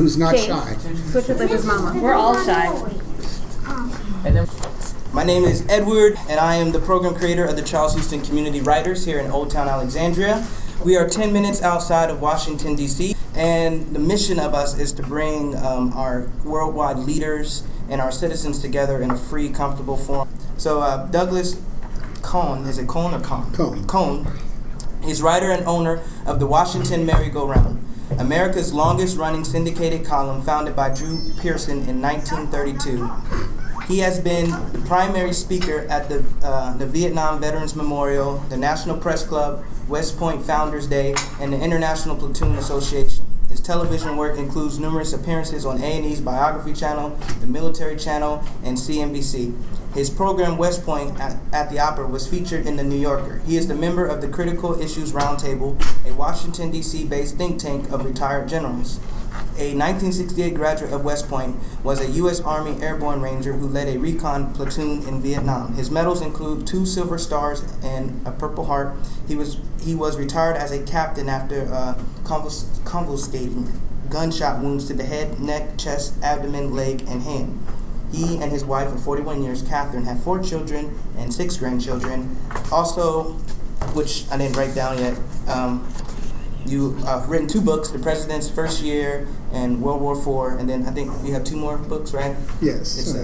who's not shy. Switch with his mama. We're all shy. My name is Edward, and I am the program creator of the Charles Houston Community Writers here in Old Town Alexandria. We are 10 minutes outside of Washington, D.C., and the mission of us is to bring our worldwide leaders and our citizens together in a free, comfortable forum. So Douglas Cohn, is it Cohn or Cohn? Cohn. Cohn. He's writer and owner of the Washington Merry-Go-Round, America's longest-running syndicated column founded by Drew Pearson in 1932. He has been the primary speaker at the Vietnam Veterans Memorial, the National Press Club, West Point Founders Day, and the International Platoon Association. His television work includes numerous appearances on A&E's Biography channel, the Military Channel, and CNBC. His program, West Point at the Opera, was featured in The New Yorker. He is the member of the Critical Issues Roundtable, a Washington, D.C.-based think tank of retired generals. A 1968 graduate of West Point, was a U.S. Army Airborne Ranger who led a recon platoon in Vietnam. His medals include 2 Silver Stars and a Purple Heart. He was retired as a captain after convalescing gunshot wounds to the head, neck, chest, abdomen, leg, and hand. He and his wife of 41 years, Kathryn, have 4 children and 6 grandchildren. Also, which I didn't write down yet, you've written 2 books, The President's First Year and World War IV, and then I think you have 2 more books, right? Yes. It's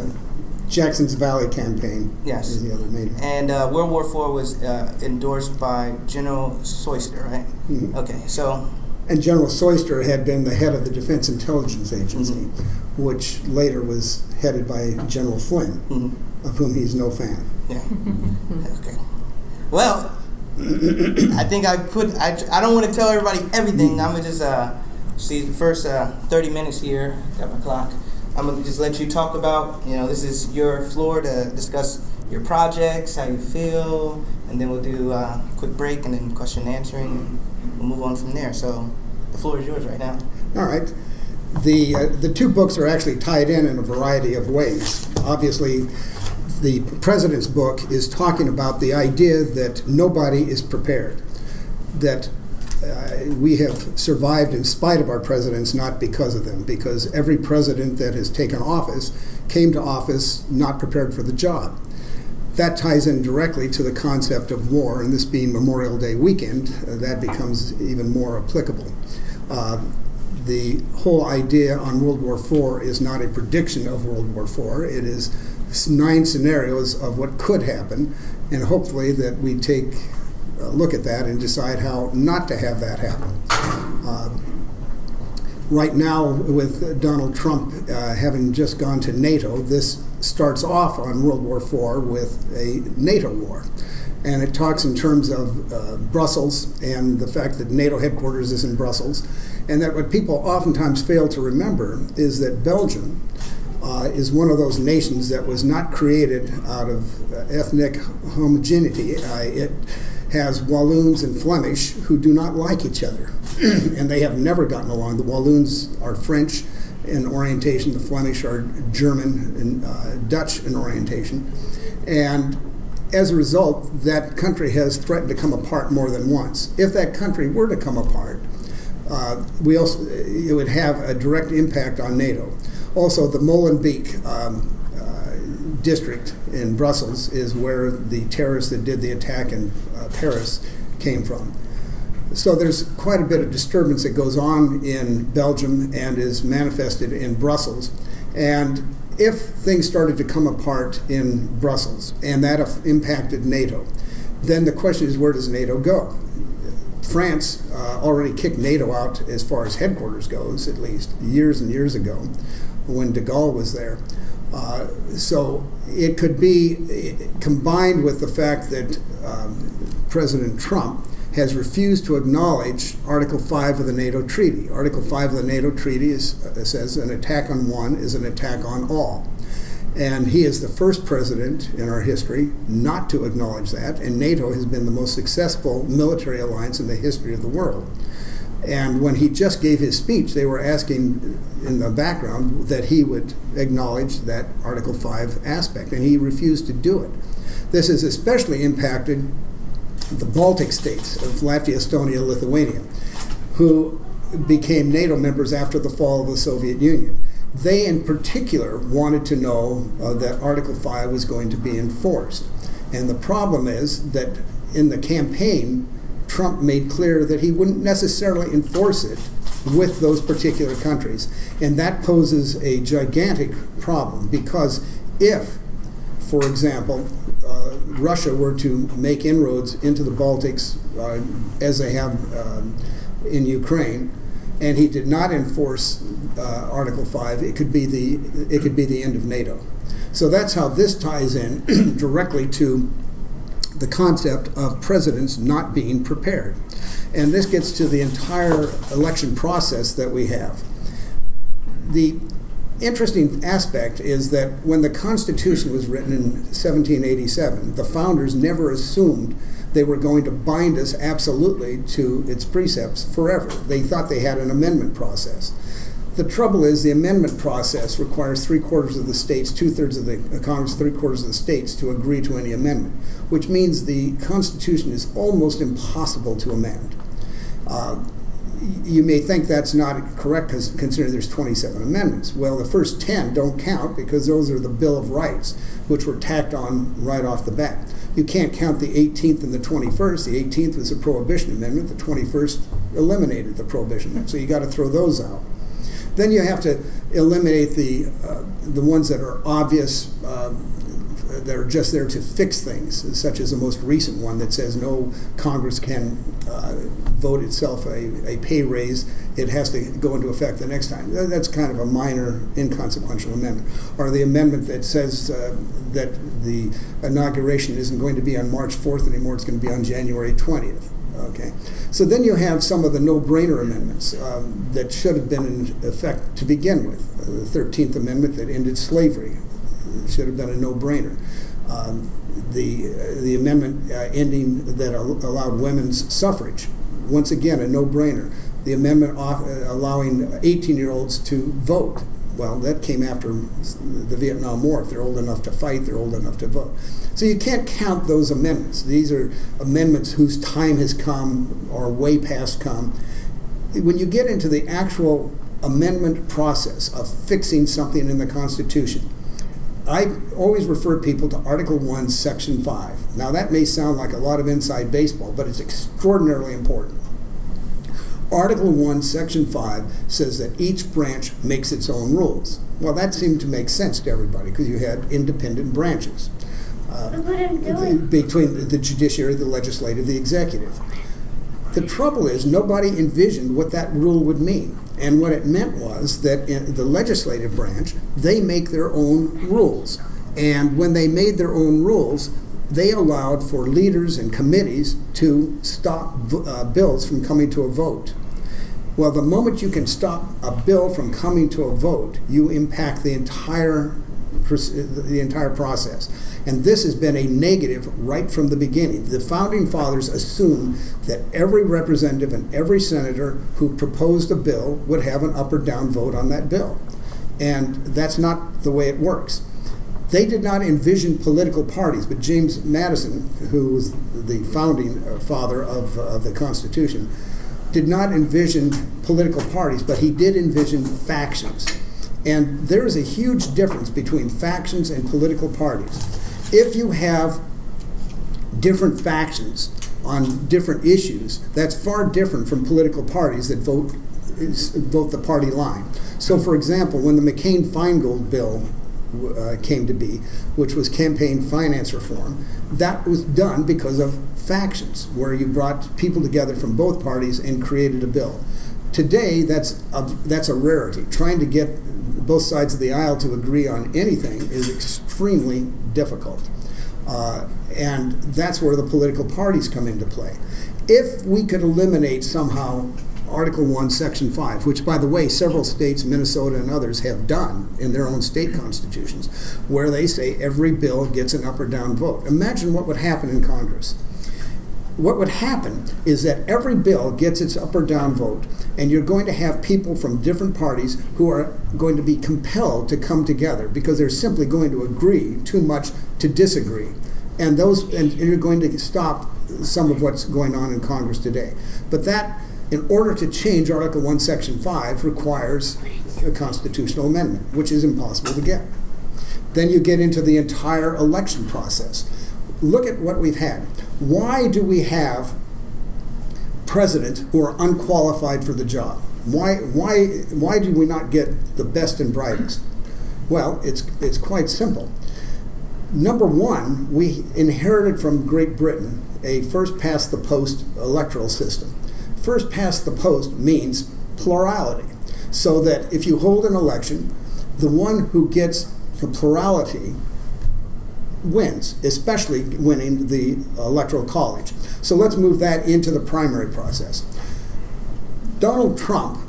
Jackson's Valley Campaign. Yes. Is the other major. And World War IV was endorsed by General Soyster, right? Mm-hmm. Okay, so... And General Soyster had been the head of the Defense Intelligence Agency, mm-hmm. which later was headed by General Flynn, mm-hmm. of whom he's no fan. Yeah. Okay. Well, I think I don't want to tell everybody everything. I'm going to just see the first 30 minutes here. Got my clock. I'm going to just let you talk about, this is your floor to discuss your projects, how you feel, and then we'll do a quick break and then question and answering, and we'll move on from there. So the floor is yours right now. All right. The 2 books are actually tied in a variety of ways. Obviously, the President's book is talking about the idea that nobody is prepared, that we have survived in spite of our presidents, not because of them, because every president that has taken office came to office not prepared for the job. That ties in directly to the concept of war, and this being Memorial Day weekend, that becomes even more applicable. The whole idea on World War IV is not a prediction of World War IV. It is 9 scenarios of what could happen, and hopefully that we take a look at that and decide how not to have that happen. Right now, with Donald Trump having just gone to NATO, this starts off on World War IV with a NATO war. And it talks in terms of Brussels and the fact that NATO headquarters is in Brussels. And that what people oftentimes fail to remember is that Belgium is one of those nations that was not created out of ethnic homogeneity. It has Walloons and Flemish who do not like each other, and they have never gotten along. The Walloons are French in orientation, the Flemish are German and Dutch in orientation, and as a result, that country has threatened to come apart more than once. If that country were to come apart, it would have a direct impact on NATO. Also, the Molenbeek district in Brussels is where the terrorists that did the attack in Paris came from. So there's quite a bit of disturbance that goes on in Belgium and is manifested in Brussels. And if things started to come apart in Brussels and that impacted NATO, then the question is, where does NATO go? France already kicked NATO out as far as headquarters goes, at least years and years ago when de Gaulle was there. So it could be combined with the fact that President Trump has refused to acknowledge Article 5 of the NATO Treaty. Article 5 of the NATO Treaty says an attack on one is an attack on all. And he is the first president in our history not to acknowledge that, and NATO has been the most successful military alliance in the history of the world. And when he just gave his speech, they were asking in the background that he would acknowledge that Article 5 aspect, and he refused to do it. This has especially impacted the Baltic states of Latvia, Estonia, Lithuania, who became NATO members after the fall of the Soviet Union. They in particular wanted to know that Article 5 was going to be enforced. And the problem is that in the campaign, Trump made clear that he wouldn't necessarily enforce it with those particular countries. And that poses a gigantic problem, because if, for example, Russia were to make inroads into the Baltics as they have in Ukraine, and he did not enforce Article 5, it could be the end of NATO. So that's how this ties in directly to the concept of presidents not being prepared. And this gets to the entire election process that we have. The interesting aspect is that when the Constitution was written in 1787, the founders never assumed they were going to bind us absolutely to its precepts forever. They thought they had an amendment process. The trouble is the amendment process requires 3/4 of the states, 2/3 of the Congress, 3/4 of the states to agree to any amendment, which means the Constitution is almost impossible to amend. You may think that's not correct because considering there's 27 amendments. Well, the first 10 don't count because those are the Bill of Rights, which were tacked on right off the bat. You can't count the 18th and the 21st. The 18th was a Prohibition Amendment. The 21st eliminated the Prohibition Amendment. So you got to throw those out. Then you have to eliminate the ones that are obvious, that are just there to fix things, such as the most recent one that says no Congress can vote itself a pay raise. It has to go into effect the next time. That's kind of a minor, inconsequential amendment. Or the amendment that says that the inauguration isn't going to be on March 4th anymore, it's going to be on January 20th. Okay, so then you have some of the no-brainer amendments that should have been in effect to begin with. The 13th Amendment that ended slavery should have been a no-brainer. The amendment ending that allowed women's suffrage, once again a no-brainer. The amendment allowing 18-year-olds to vote, well, that came after the Vietnam War. If they're old enough to fight, they're old enough to vote. So you can't count those amendments. These are amendments whose time has come or way past come. When you get into the actual amendment process of fixing something in the Constitution, I always refer people to Article 1, Section 5. Now that may sound like a lot of inside baseball, but it's extraordinarily important. Article 1, Section 5 says that each branch makes its own rules. Well, that seemed to make sense to everybody because you had independent branches between the judiciary, the legislative, the executive. The trouble is nobody envisioned what that rule would mean. And what it meant was that in the legislative branch, they make their own rules. And when they made their own rules, they allowed for leaders and committees to stop bills from coming to a vote. Well, the moment you can stop a bill from coming to a vote, you impact the entire process. And this has been a negative right from the beginning. The Founding Fathers assumed that every representative and every senator who proposed a bill would have an up or down vote on that bill. And that's not the way it works. They did not envision political parties, but James Madison, who was the founding father of the Constitution, did not envision political parties, but he did envision factions. And there is a huge difference between factions and political parties. If you have different factions on different issues, that's far different from political parties that vote the party line. So, for example, when the McCain-Feingold bill came to be, which was campaign finance reform, that was done because of factions, where you brought people together from both parties and created a bill. Today, that's a rarity. Trying to get both sides of the aisle to agree on anything is extremely difficult. And that's where the political parties come into play. If we could eliminate somehow Article 1, Section 5, which, by the way, several states, Minnesota and others, have done in their own state constitutions, where they say every bill gets an up or down vote. Imagine what would happen in Congress. What would happen is that every bill gets its up or down vote, and you're going to have people from different parties who are going to be compelled to come together because they're simply going to agree too much to disagree. And you're going to stop some of what's going on in Congress today. But that In order to change Article 1, Section 5 requires a constitutional amendment, which is impossible to get. Then you get into the entire election process. Look at what we've had. Why do we have presidents who are unqualified for the job? Why do we not get the best and brightest? Well, it's quite simple. Number one, we inherited from Great Britain a first-past-the-post electoral system. First-past-the-post means plurality, so that if you hold an election, the one who gets the plurality wins, especially winning the electoral college. So let's move that into the primary process. Donald Trump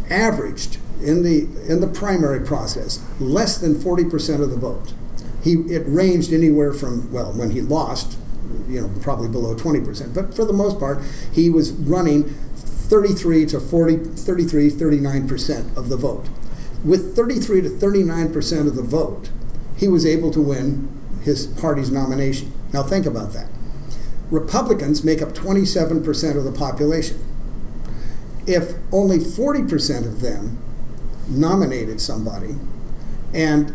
averaged in the primary process less than 40% of the vote. It ranged anywhere from, well, when he lost, probably below 20%, but for the most part, he was running 39% of the vote. With 33 to 39% of the vote, he was able to win his party's nomination. Now think about that. Republicans make up 27% of the population. If only 40% of them nominated somebody, and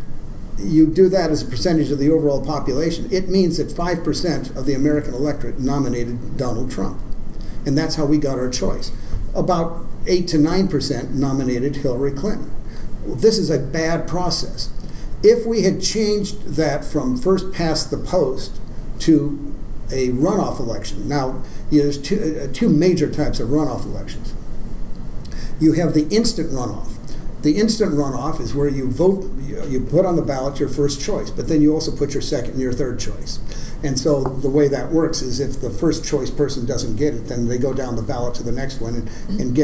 you do that as a percentage of the overall population, it means that 5% of the American electorate nominated Donald Trump. And that's how we got our choice. About 8 to 9% nominated Hillary Clinton. Well, this is a bad process. If we had changed that from first past the post to a runoff election, now there's two major types of runoff elections. You have the instant runoff. The instant runoff is where you vote, you put on the ballot your first choice, but then you also put your second and your third choice. And so the way that works is if the first choice person doesn't get it, then they go down the ballot to the next one and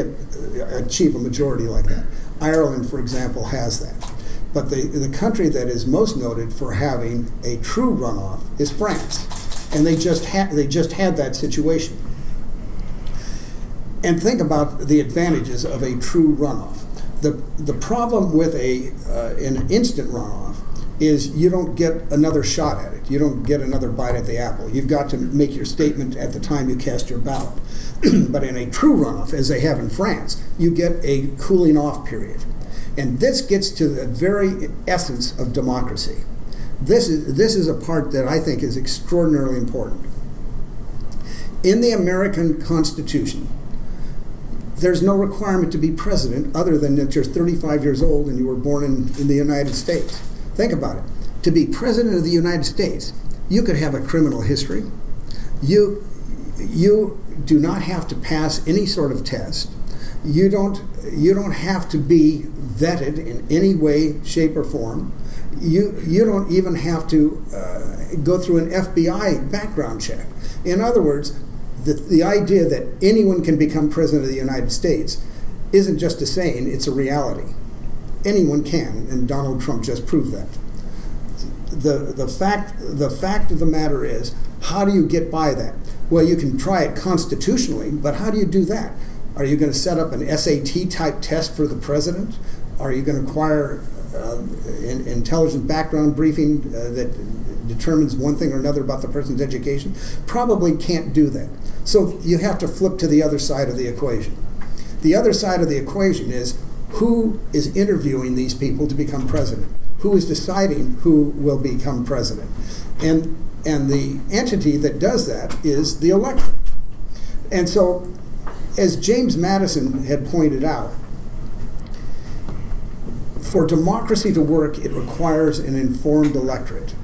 achieve a majority like that. Ireland, for example, has that. But the country that is most noted for having a true runoff is France. And they just had that situation. And think about the advantages of a true runoff. The problem with an instant runoff is you don't get another shot at it. You don't get another bite at the apple. You've got to make your statement at the time you cast your ballot. But in a true runoff, as they have in France, you get a cooling off period. And this gets to the very essence of democracy. This is a part that I think is extraordinarily important. In the American Constitution, there's no requirement to be president other than that you're 35 years old and you were born in the United States. Think about it. To be president of the United States, you could have a criminal history. You do not have to pass any sort of test. You don't have to be vetted in any way, shape, or form. You don't even have to go through an FBI background check. In other words, the idea that anyone can become president of the United States isn't just a saying, it's a reality. Anyone can, and Donald Trump just proved that. The fact of the matter is, how do you get by that? Well, you can try it constitutionally, but how do you do that? Are you going to set up an SAT-type test for the president? Are you going to require an intelligent background briefing that determines one thing or another about the person's education? Probably can't do that. So you have to flip to the other side of the equation. The other side of the equation is who is interviewing these people to become president? Who is deciding who will become president? And the entity that does that is the electorate. And so, as James Madison had pointed out, for democracy to work, it requires an informed electorate.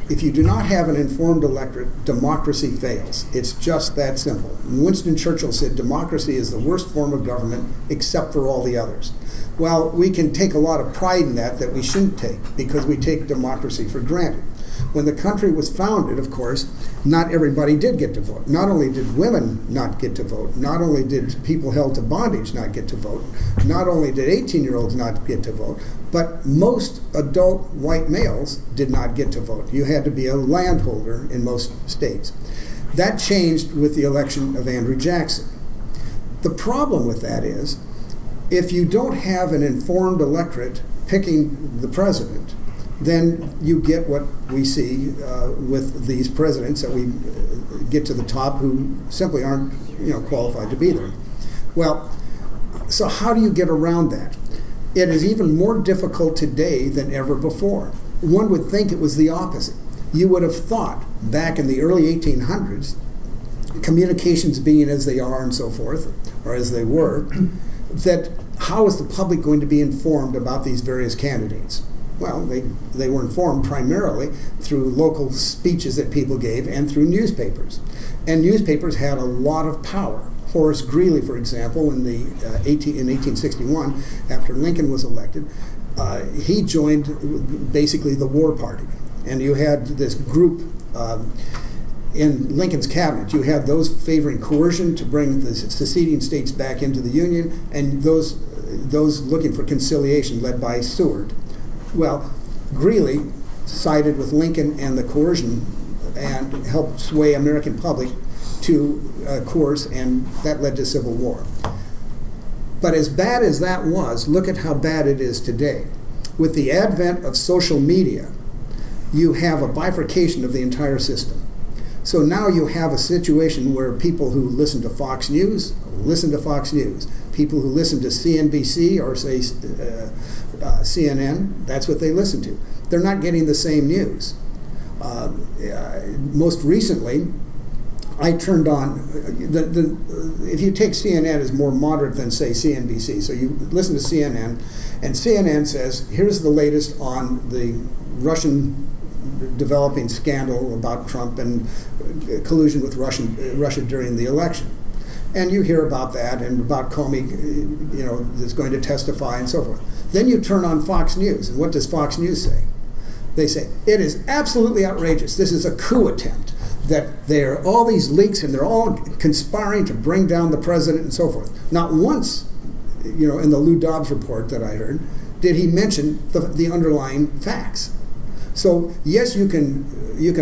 If you do not have an informed electorate, democracy fails. It's just that simple. Winston Churchill said democracy is the worst form of government except for all the others. Well, we can take a lot of pride in that we shouldn't take, because we take democracy for granted. When the country was founded, of course, not everybody did get to vote. Not only did women not get to vote, not only did people held to bondage not get to vote, not only did 18-year-olds not get to vote, but most adult white males did not get to vote. You had to be a landholder in most states. That changed with the election of Andrew Jackson. The problem with that is, if you don't have an informed electorate picking the president, then you get what we see with these presidents that we get to the top who simply aren't qualified to be there. Well, so how do you get around that? It is even more difficult today than ever before. One would think it was the opposite. You would have thought back in the early 1800s, communications being as they are and so forth, or as they were, that how is the public going to be informed about these various candidates? Well, they were informed primarily through local speeches that people gave and through newspapers. And newspapers had a lot of power. Horace Greeley, for example, in 1861, after Lincoln was elected, he joined basically the war party. And you had this group in Lincoln's cabinet. You had those favoring coercion to bring the seceding states back into the Union, and those looking for conciliation led by Seward. Well, Greeley sided with Lincoln and the coercion and helped sway American public to coerce, and that led to civil war. But as bad as that was, look at how bad it is today. With the advent of social media, you have a bifurcation of the entire system. So now you have a situation where people who listen to Fox News listen to Fox News. People who listen to CNBC or say CNN, that's what they listen to. They're not getting the same news. Most recently, I turned on, if you take CNN as more moderate than, say, CNBC, so you listen to CNN, and CNN says, here's the latest on the Russian developing scandal about Trump and collusion with Russia during the election. And you hear about that and about Cohn, that's going to testify and so forth. Then you turn on Fox News, and what does Fox News say? They say, it is absolutely outrageous. This is a coup attempt. That there are all these leaks and they're all conspiring to bring down the president and so forth. Not once, in the Lou Dobbs report that I heard, did he mention the underlying facts. So yes, you can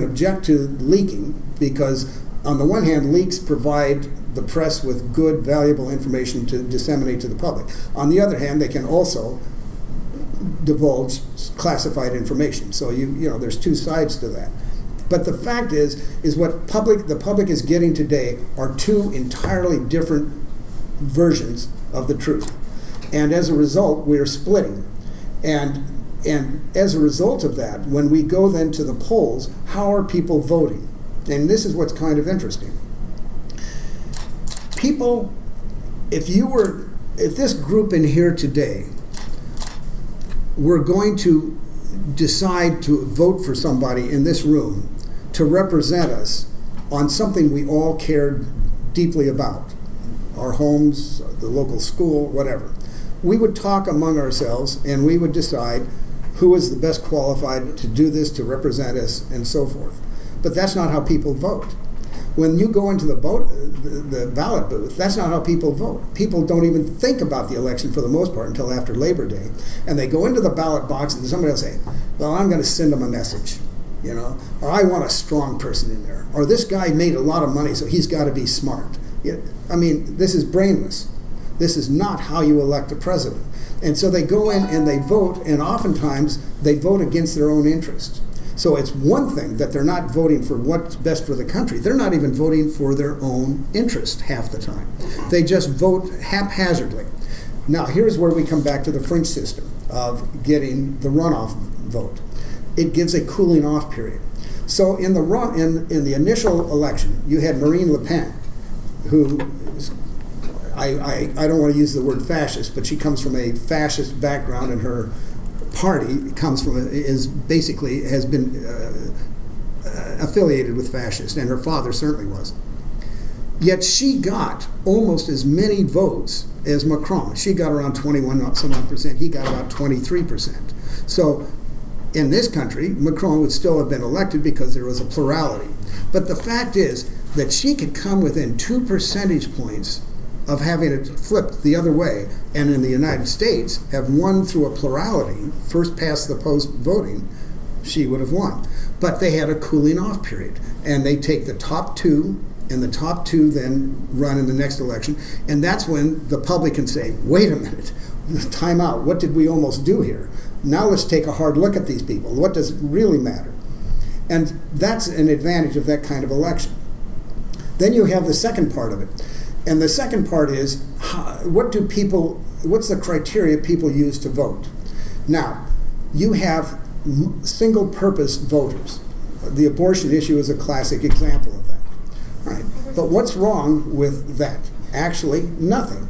object to leaking because on the one hand, leaks provide the press with good, valuable information to disseminate to the public. On the other hand, they can also divulge classified information. So there's two sides to that. But the fact is what the public is getting today are two entirely different versions of the truth. And as a result, we're splitting. And as a result of that, when we go then to the polls, how are people voting? And this is what's kind of interesting. People, if this group in here today were going to decide to vote for somebody in this room to represent us on something we all cared deeply about, our homes, the local school, whatever, we would talk among ourselves and we would decide who is the best qualified to do this, to represent us, and so forth. But that's not how people vote. When you go into the ballot booth, that's not how people vote. People don't even think about the election for the most part until after Labor Day. And they go into the ballot box and somebody will say, well, I'm going to send them a message, or I want a strong person in there. Or this guy made a lot of money, so he's got to be smart. This is brainless. This is not how you elect a president. And so they go in and they vote, and oftentimes they vote against their own interests. So it's one thing that they're not voting for what's best for the country. They're not even voting for their own interest half the time. They just vote haphazardly. Now, here's where we come back to the French system of getting the runoff vote. It gives a cooling off period. So in the initial election, you had Marine Le Pen, who I don't want to use the word fascist, but she comes from a fascist background, and her party has been affiliated with fascists, and her father certainly was. Yet she got almost as many votes as Macron. She got around 21%. He got about 23%. So in this country, Macron would still have been elected because there was a plurality. But the fact is that she could come within 2 percentage points of having it flipped the other way, and in the United States have won through a plurality, first past the post voting, she would have won. But they had a cooling off period, and they take the top two, and the top two then run in the next election, and that's when the public can say, wait a minute, time out. What did we almost do here? Now let's take a hard look at these people. What does really matter? And that's an advantage of that kind of election. Then you have the second part of it. And the second part is, what's the criteria people use to vote? Now, you have single-purpose voters. The abortion issue is a classic example of that. All right. But what's wrong with that? Actually, nothing.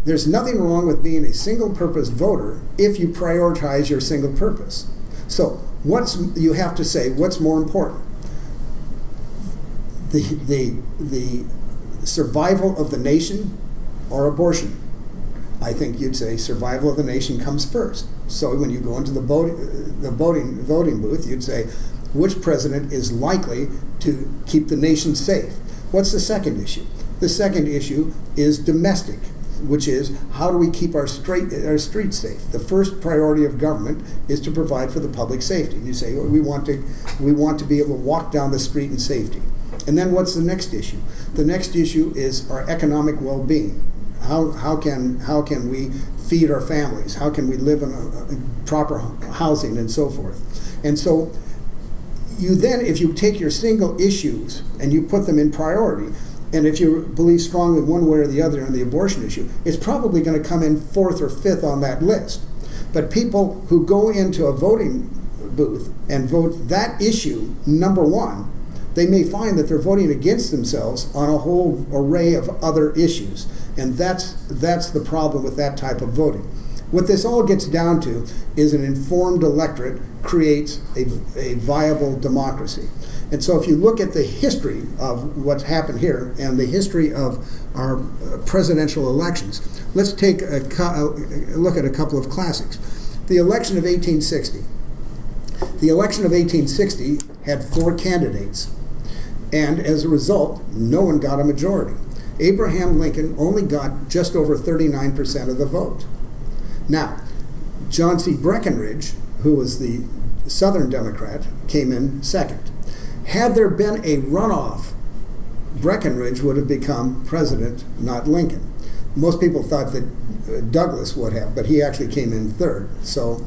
There's nothing wrong with being a single-purpose voter if you prioritize your single purpose. So you have to say, what's more important? The survival of the nation or abortion? I think you'd say survival of the nation comes first. So when you go into the voting booth, you'd say, which president is likely to keep the nation safe? What's the second issue? The second issue is domestic, which is how do we keep our streets safe? The first priority of government is to provide for the public safety. And you say, well, we want to be able to walk down the street in safety. And then what's the next issue? The next issue is our economic well-being. How can we feed our families? How can we live in a proper housing and so forth? And so you then, if you take your single issues and you put them in priority, and if you believe strongly one way or the other on the abortion issue, it's probably going to come in fourth or fifth on that list. But people who go into a voting booth and vote that issue number one, they may find that they're voting against themselves on a whole array of other issues. And that's the problem with that type of voting. What this all gets down to is an informed electorate creates a viable democracy. And so if you look at the history of what's happened here and the history of our presidential elections, let's take a look at a couple of classics. The election of 1860. The election of 1860 had 4 candidates, and as a result, no one got a majority. Abraham Lincoln only got just over 39% of the vote. Now, John C. Breckinridge, who was the Southern Democrat, came in second. Had there been a runoff, Breckinridge would have become president, not Lincoln. Most people thought that Douglas would have, but he actually came in third. So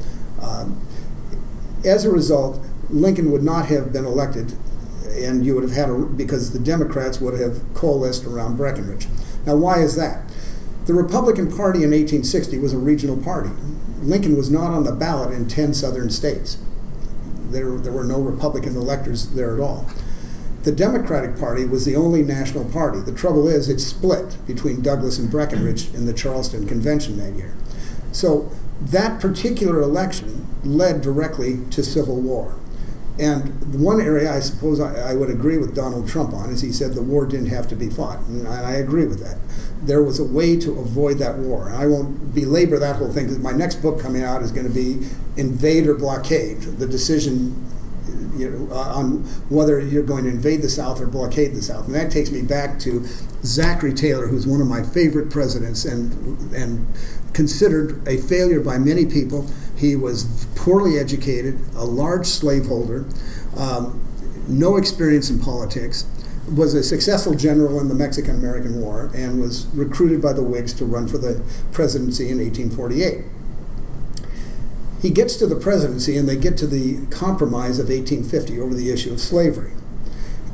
as a result, Lincoln would not have been elected, and you would have had because the Democrats would have coalesced around Breckinridge. Now, why is that? The Republican Party in 1860 was a regional party. Lincoln was not on the ballot in 10 southern states. There were no Republican electors there at all. The Democratic Party was the only national party. The trouble is it split between Douglas and Breckinridge in the Charleston Convention that year. So that particular election led directly to civil war. And the one area I suppose I would agree with Donald Trump on is he said the war didn't have to be fought. And I agree with that. There was a way to avoid that war. I won't belabor that whole thing because my next book coming out is going to be Invade or Blockade, the decision on whether you're going to invade the South or blockade the South. And that takes me back to Zachary Taylor, who's one of my favorite presidents and considered a failure by many people. He was poorly educated, a large slaveholder, no experience in politics, was a successful general in the Mexican-American War, and was recruited by the Whigs to run for the presidency in 1848. He gets to the presidency, and they get to the compromise of 1850 over the issue of slavery.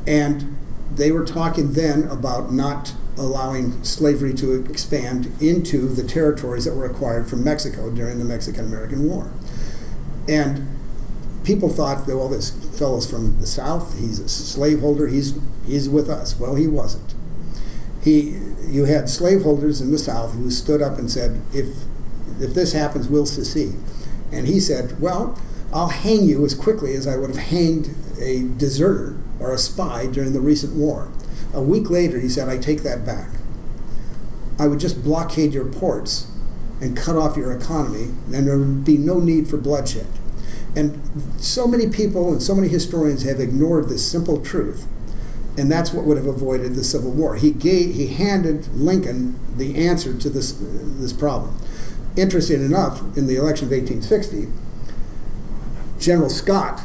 And they were talking then about not allowing slavery to expand into the territories that were acquired from Mexico during the Mexican-American War. And people thought that, well, this fellow's from the South, he's a slaveholder, he's with us. Well, he wasn't. You had slaveholders in the South who stood up and said, if this happens, we'll secede. And he said, well, I'll hang you as quickly as I would have hanged a deserter or a spy during the recent war. A week later, he said, I take that back. I would just blockade your ports and cut off your economy, and there would be no need for bloodshed. And so many people and so many historians have ignored this simple truth, and that's what would have avoided the Civil War. He handed Lincoln the answer to this problem. Interesting enough, in the election of 1860, General Scott,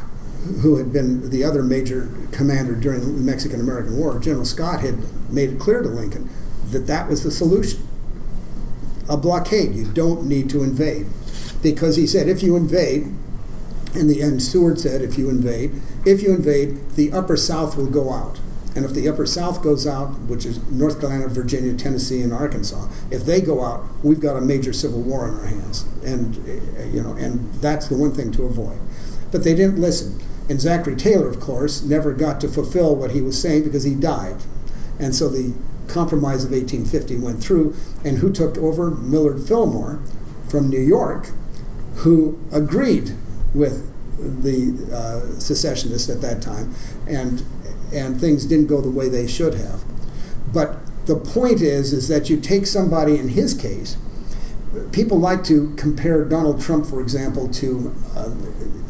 who had been the other major commander during the Mexican-American War, General Scott had made it clear to Lincoln that that was the solution. a blockade. You don't need to invade. Because he said, if you invade, and Seward said, if you invade, the upper South will go out. And if the upper South goes out, which is North Carolina, Virginia, Tennessee, and Arkansas, if they go out, we've got a major civil war on our hands. And that's the one thing to avoid. But they didn't listen. And Zachary Taylor, of course, never got to fulfill what he was saying because he died. And so the Compromise of 1850 went through, and who took over? Millard Fillmore from New York, who agreed with the secessionists at that time, and things didn't go the way they should have. But the point is that you take somebody in his case. People like to compare Donald Trump, for example, to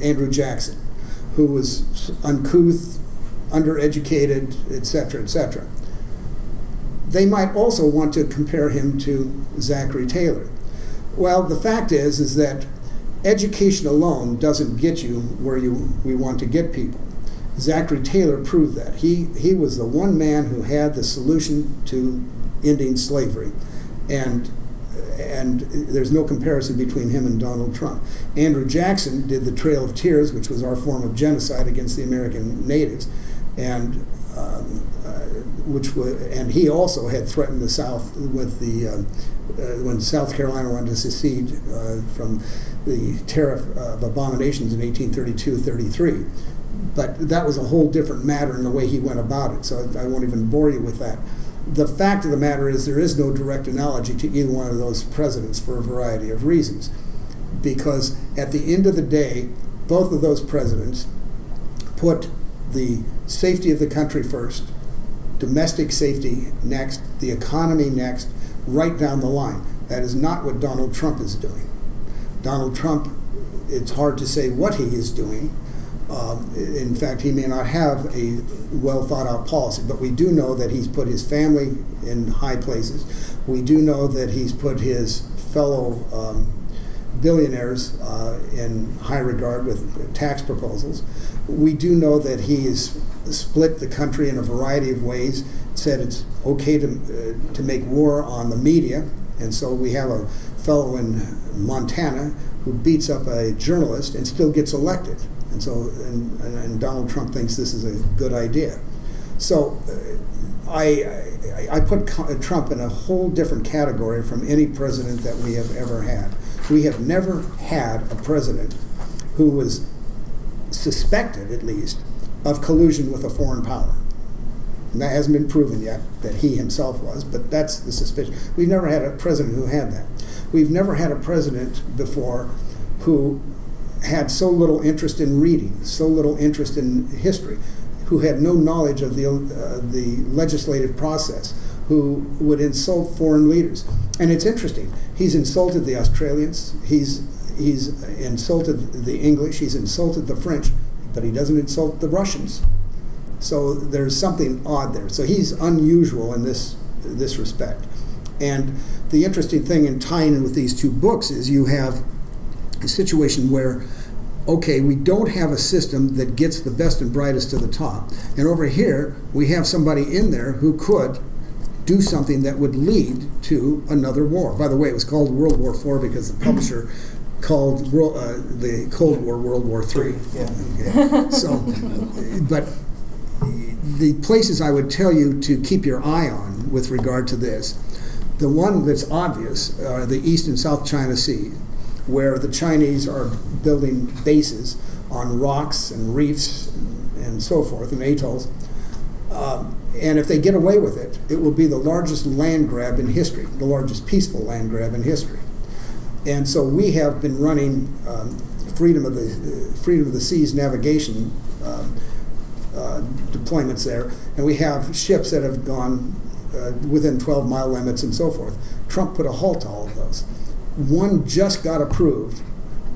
Andrew Jackson, who was uncouth, undereducated, etc., etc. They might also want to compare him to Zachary Taylor. Well, the fact is that education alone doesn't get you where we want to get people. Zachary Taylor proved that. He was the one man who had the solution to ending slavery. And there's no comparison between him and Donald Trump. Andrew Jackson did the Trail of Tears, which was our form of genocide against the American natives, and he also had threatened the South with when South Carolina wanted to secede from the Tariff of Abominations in 1832-33. But that was a whole different matter in the way he went about it, so I won't even bore you with that. The fact of the matter is there is no direct analogy to either one of those presidents for a variety of reasons. Because at the end of the day, both of those presidents put the safety of the country first, domestic safety next, the economy next, right down the line. That is not what Donald Trump is doing. Donald Trump, it's hard to say what he is doing. In fact, he may not have a well-thought-out policy, but we do know that he's put his family in high places. We do know that he's put his fellow billionaires in high regard with tax proposals. We do know that he has split the country in a variety of ways, said it's okay to make war on the media, and so we have a fellow in Montana who beats up a journalist and still gets elected. And so, and Donald Trump thinks this is a good idea. So, I put Trump in a whole different category from any president that we have ever had. We have never had a president who was suspected, at least, of collusion with a foreign power. And that hasn't been proven yet that he himself was, but that's the suspicion. We've never had a president who had that. We've never had a president before who had so little interest in reading, so little interest in history, who had no knowledge of the legislative process, who would insult foreign leaders. And it's interesting. He's insulted the Australians, he's insulted the English, he's insulted the French, but he doesn't insult the Russians. So there's something odd there. So he's unusual in this respect. And the interesting thing in tying in with these two books is you have a situation where, okay, we don't have a system that gets the best and brightest to the top. And over here, we have somebody in there who could do something that would lead to another war. By the way, it was called World War IV because the publisher called the Cold War World War III. Yeah. Okay. So, but the places I would tell you to keep your eye on with regard to this, the one that's obvious are the East and South China Sea, where the Chinese are building bases on rocks and reefs and so forth, and atolls. And if they get away with it, it will be the largest land grab in history, the largest peaceful land grab in history. And so we have been running freedom of the seas navigation deployments there, and we have ships that have gone within 12-mile limits and so forth. Trump put a halt to all of those. One just got approved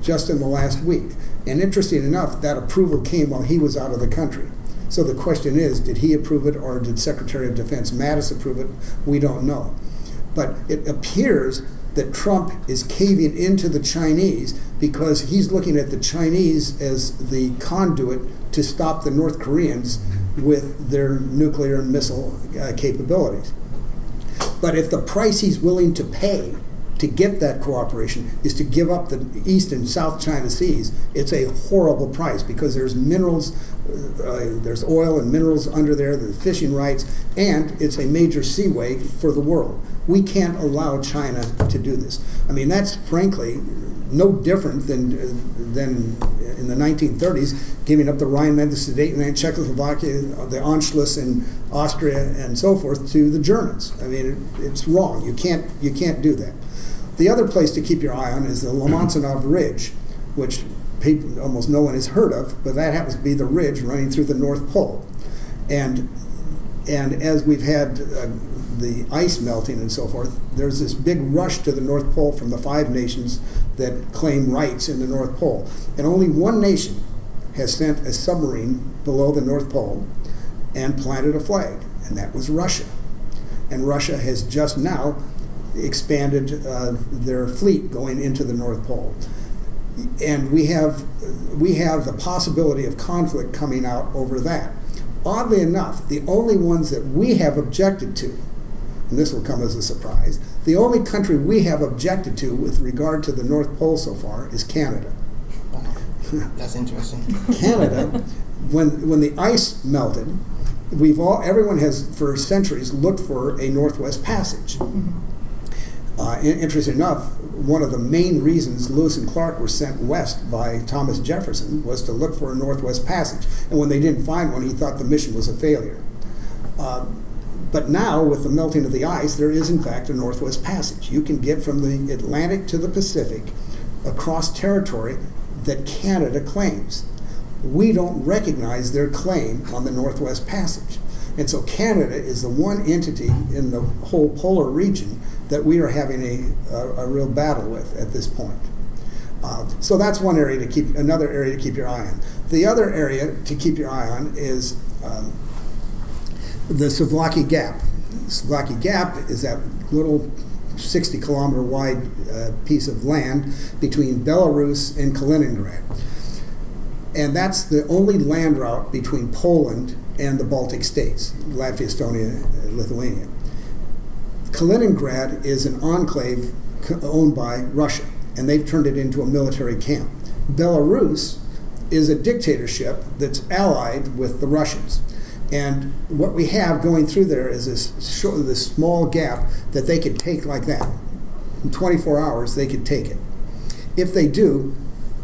just in the last week. And interesting enough, that approval came while he was out of the country. So the question is, did he approve it or did Secretary of Defense Mattis approve it? We don't know. But it appears that Trump is caving into the Chinese because he's looking at the Chinese as the conduit to stop the North Koreans with their nuclear and missile capabilities. But if the price he's willing to pay to get that cooperation is to give up the East and South China Seas. It's a horrible price because there's minerals, there's oil and minerals under there, there's fishing rights, and it's a major seaway for the world. We can't allow China to do this. I mean, that's frankly no different than in the 1930s, giving up the Rhineland, the Sudetenland, Czechoslovakia, the Anschluss in Austria, and so forth to the Germans. I mean, it's wrong. You can't do that. The other place to keep your eye on is the Romanza Ridge, which almost no one has heard of, but that happens to be the ridge running through the North Pole. And as we've had the ice melting and so forth, there's this big rush to the North Pole from the 5 nations that claim rights in the North Pole. And only one nation has sent a submarine below the North Pole and planted a flag, and that was Russia. And Russia has just now expanded their fleet going into the North Pole. And we have the possibility of conflict coming out over that. Oddly enough, the only ones that we have objected to, and this will come as a surprise, the only country we have objected to with regard to the North Pole so far is Canada. Wow. That's interesting. Canada, when the ice melted, everyone has for centuries looked for a Northwest Passage. Interesting enough, one of the main reasons Lewis and Clark were sent west by Thomas Jefferson was to look for a Northwest Passage. And when they didn't find one, he thought the mission was a failure. But now, with the melting of the ice, there is in fact a Northwest Passage. You can get from the Atlantic to the Pacific across territory that Canada claims. We don't recognize their claim on the Northwest Passage. And so Canada is the one entity in the whole polar region that we are having a real battle with at this point. So that's one area another area to keep your eye on. The other area to keep your eye on is the Savlaki Gap. Savlaki Gap is that little 60-kilometer wide piece of land between Belarus and Kaliningrad. And that's the only land route between Poland and the Baltic states, Latvia, Estonia, Lithuania. Kaliningrad is an enclave owned by Russia, and they've turned it into a military camp. Belarus is a dictatorship that's allied with the Russians. And what we have going through there is this small gap that they could take like that. In 24 hours, they could take it. If they do,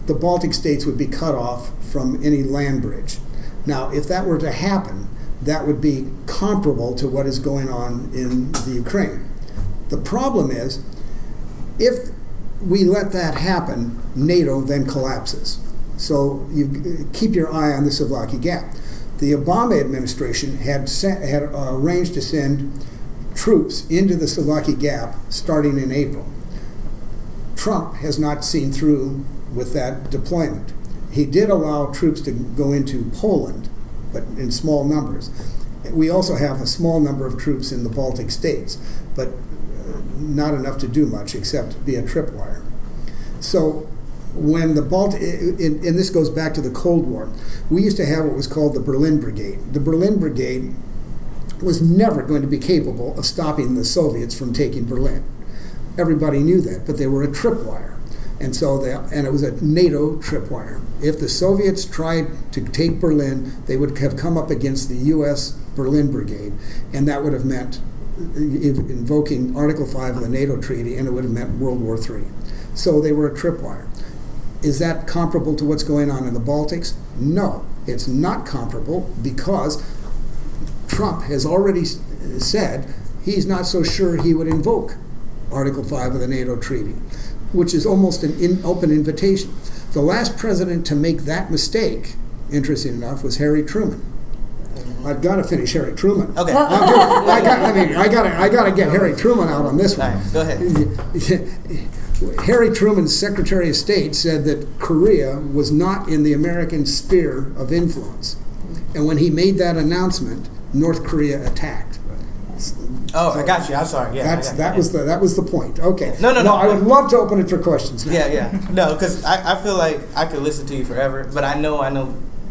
the Baltic states would be cut off from any land bridge. Now, if that were to happen, that would be comparable to what is going on in the Ukraine. The problem is, if we let that happen, NATO then collapses. So you keep your eye on the Savlaki Gap. The Obama administration had arranged to send troops into the Savlaki Gap starting in April. Trump has not seen through with that deployment. He did allow troops to go into Poland, but in small numbers. We also have a small number of troops in the Baltic states, but not enough to do much except be a tripwire. So when the and this goes back to the Cold War, we used to have what was called the Berlin Brigade. The Berlin Brigade was never going to be capable of stopping the Soviets from taking Berlin. Everybody knew that, but they were a tripwire. And so it was a NATO tripwire. If the Soviets tried to take Berlin, they would have come up against the U.S. Berlin Brigade, and that would have meant invoking Article 5 of the NATO treaty, and it would have meant World War III. So they were a tripwire. Is that comparable to what's going on in the Baltics? No, it's not comparable because Trump has already said he's not so sure he would invoke Article 5 of the NATO treaty, which is almost an open invitation. The last president to make that mistake, interesting enough, was Harry Truman. I've got to finish Harry Truman. Okay. I got to get Harry Truman out on this one. All right, go ahead. Harry Truman's Secretary of State said that Korea was not in the American sphere of influence. And when he made that announcement, North Korea attacked. Oh, I got you. I'm sorry. Yeah, that was the point. Okay. No. I would love to open it for questions now. Yeah. No, because I feel like I could listen to you forever, but I know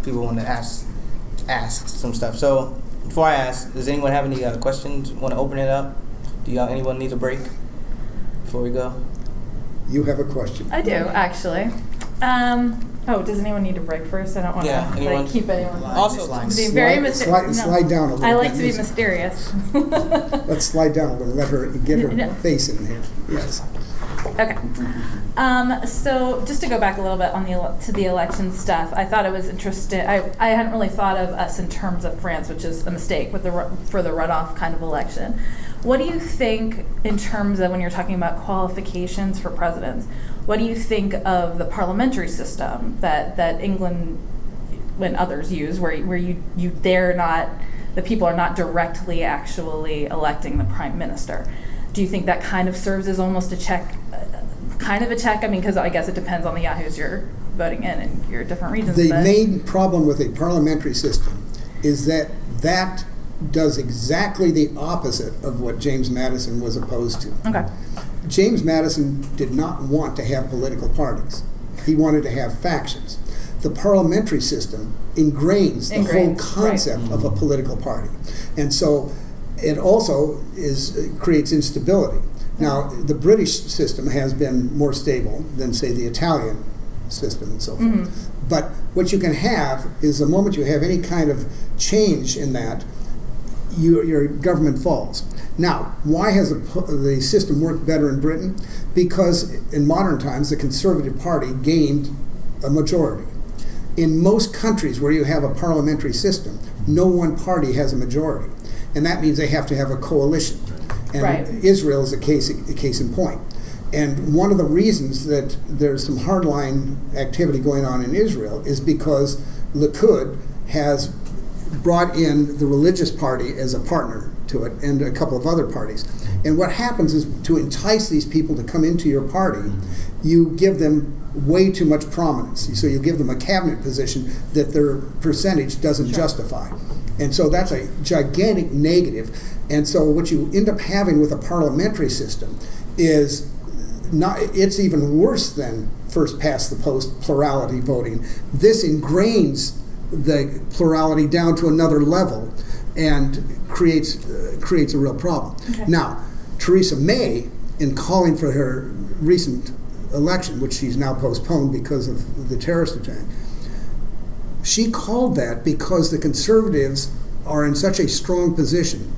people want to ask some stuff. So before I ask, does anyone have any questions? Want to open it up? Do anyone need a break before we go? you have a question. I do, actually. Does anyone need a break first? I don't want to keep anyone. Also, be very mysterious. Slide down a little bit. I like to be mysterious. Let's slide down a little. Let her get her face in here. Yes. Okay. So just to go back a little bit on to the election stuff, I thought it was interesting. I hadn't really thought of us in terms of France, which is a mistake for the runoff kind of election. What do you think in terms of when you're talking about qualifications for presidents? What do you think of the parliamentary system that England and others use, where the people are not directly actually electing the prime minister? Do you think that kind of serves as almost a check? I mean, because I guess it depends on the yahoos you're voting in and your different regions. The main problem with a parliamentary system is that does exactly the opposite of what James Madison was opposed to. Okay. James Madison did not want to have political parties. He wanted to have factions. The parliamentary system ingrains the whole concept of a political party. And so it also creates instability. Now, the British system has been more stable than, say, the Italian system and so forth. Mm-hmm. But what you can have is the moment you have any kind of change in that, your government falls. Now, why has the system worked better in Britain? Because in modern times, the Conservative Party gained a majority. In most countries where you have a parliamentary system, no one party has a majority. And that means they have to have a coalition. And Israel is a case in point. And one of the reasons that there's some hardline activity going on in Israel is because Likud has brought in the religious party as a partner to it and a couple of other parties. And what happens is to entice these people to come into your party, you give them way too much prominence. So you give them a cabinet position that their percentage doesn't justify. And so that's a gigantic negative. And so what you end up having with a parliamentary system is it's even worse than first past the post plurality voting. This ingrains the plurality down to another level and creates a real problem. Okay. Now, Theresa May, in calling for her recent election, which she's now postponed because of the terrorist attack, she called that because the Conservatives are in such a strong position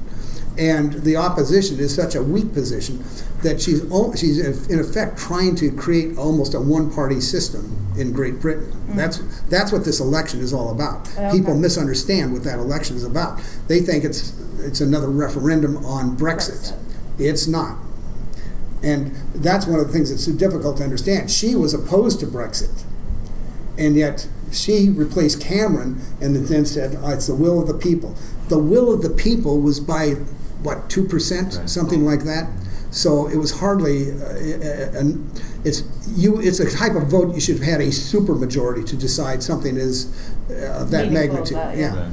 and the opposition is such a weak position that she's in effect trying to create almost a one-party system in Great Britain. Mm-hmm. That's what this election is all about. Okay. People misunderstand what that election is about. They think it's another referendum on Brexit. It's not. And that's one of the things that's so difficult to understand. She was opposed to Brexit, and yet she replaced Cameron and then said, it's the will of the people. The will of the people was by, 2%, something like that? So it was hardly, it's a type of vote you should have had a supermajority to decide something is of that magnitude. Yeah.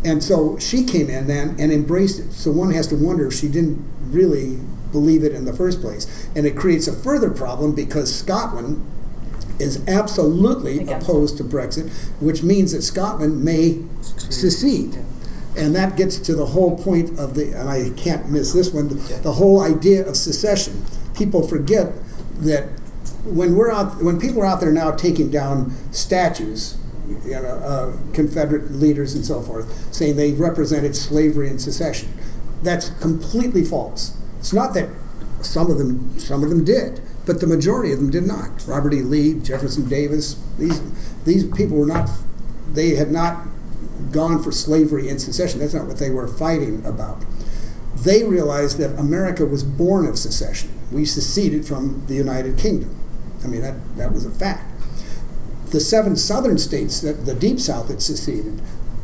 And so she came in then and embraced it. So one has to wonder if she didn't really believe it in the first place. And it creates a further problem because Scotland is absolutely opposed to Brexit, which means that Scotland may secede. And that gets to the whole point of and I can't miss this one, the whole idea of secession. People forget that when people are out there now taking down statues, Confederate leaders and so forth, saying they represented slavery and secession, that's completely false. It's not that some of them did, but the majority of them did not. Robert E. Lee, Jefferson Davis, these people they had not gone for slavery and secession. That's not what they were fighting about. They realized that America was born of secession. We seceded from the United Kingdom. I mean, that was a fact. The 7 southern states, the Deep South that seceded,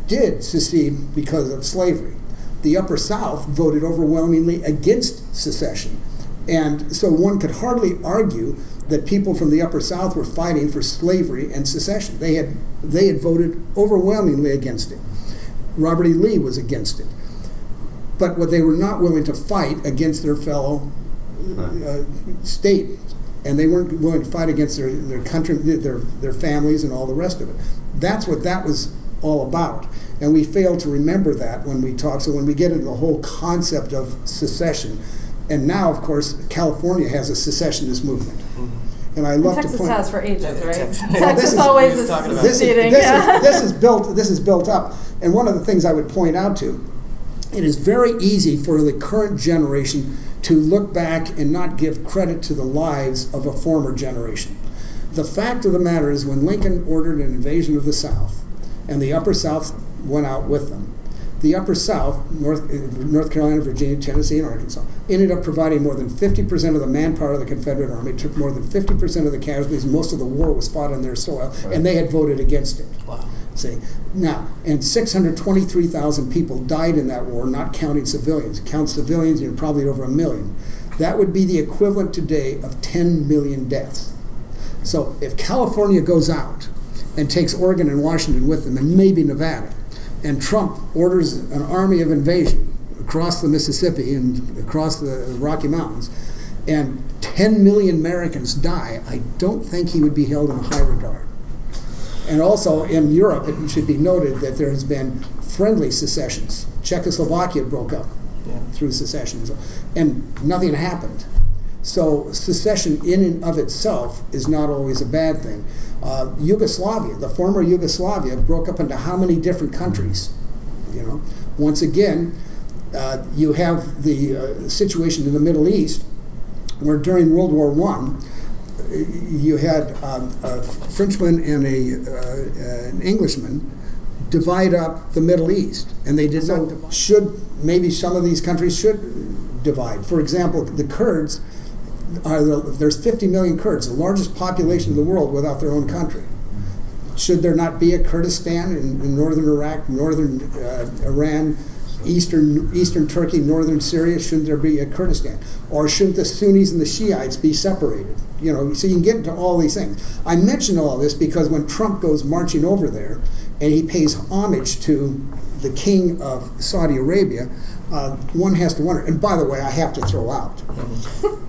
did secede because of slavery. The Upper South voted overwhelmingly against secession. And so one could hardly argue that people from the Upper South were fighting for slavery and secession. They had voted overwhelmingly against it. Robert E. Lee was against it. But what they were not willing to fight against their fellow state, and they weren't willing to fight against their country, their families, and all the rest of it. That's what that was all about. And we fail to remember that when we talk. So when we get into the whole concept of secession, and now, of course, California has a secessionist movement. Mm-hmm. And I love to Texas point has for ages, right? Well, Texas always is succeeding. This is built up. And one of the things I would point out to, it is very easy for the current generation to look back and not give credit to the lives of a former generation. The fact of the matter is, when Lincoln ordered an invasion of the South, and the Upper South went out with them, the Upper South, North Carolina, Virginia, Tennessee, and Arkansas, ended up providing more than 50% of the manpower of the Confederate Army, took more than 50% of the casualties. Most of the war was fought on their soil, and they had voted against it. Wow. See, now, and 623,000 people died in that war, not counting civilians. Count civilians, you're probably over 1 million. That would be the equivalent today of 10 million deaths. So if California goes out and takes Oregon and Washington with them, and maybe Nevada, and Trump orders an army of invasion across the Mississippi and across the Rocky Mountains, and 10 million Americans die, I don't think he would be held in high regard. And also in Europe, it should be noted that there has been friendly secessions. Czechoslovakia broke up through secessions, and nothing happened. So secession in and of itself is not always a bad thing. Yugoslavia, the former Yugoslavia, broke up into how many different countries? Once again, you have the situation in the Middle East, where during World War I, you had a Frenchman and an Englishman divide up the Middle East, and they did not. Maybe some of these countries should divide. For example, the Kurds. There's 50 million Kurds, the largest population in the world without their own country. Should there not be a Kurdistan in northern Iraq, northern Iran, eastern Turkey, northern Syria? Shouldn't there be a Kurdistan? Or shouldn't the Sunnis and the Shiites be separated? So you can get into all these things. I mention all this because when Trump goes marching over there and he pays homage to the king of Saudi Arabia, one has to wonder. And by the way, I have to throw out,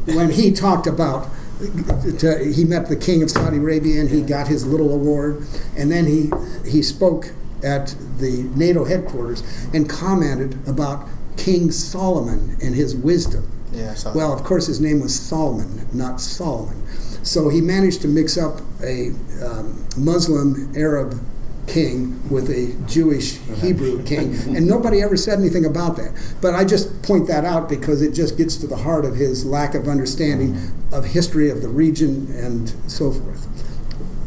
when he talked about, he met the king of Saudi Arabia and he got his little award, and then he spoke at the NATO headquarters and commented about King Solomon and his wisdom. Yeah, well, of course, his name was Solomon, not Solomon. So he managed to mix up a Muslim Arab king with a Jewish Hebrew king, and nobody ever said anything about that. But I just point that out because it just gets to the heart of his lack of understanding of history of the region and so forth.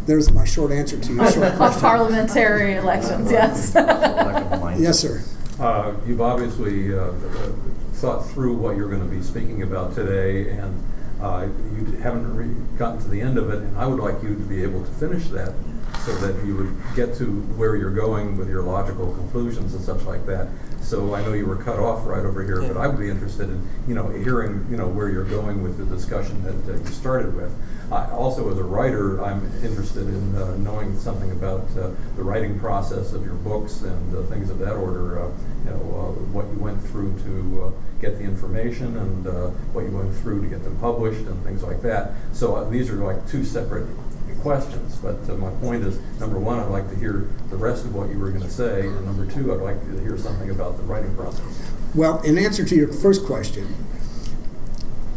There's my short answer to your short question. Parliamentary elections, yes. Yes, sir. You've obviously thought through what you're going to be speaking about today, and you haven't gotten to the end of it, and I would like you to be able to finish that so that you would get to where you're going with your logical conclusions and such like that. So I know you were cut off right over here, but I would be interested in hearing where you're going with the discussion that you started with. Also, as a writer, I'm interested in knowing something about the writing process of your books and things of that order. What you went through to get the information and what you went through to get them published and things like that. So these are like two separate questions, but my point is, number one, I'd like to hear the rest of what you were going to say, and number two, I'd like to hear something about the writing process. Well, in answer to your first question,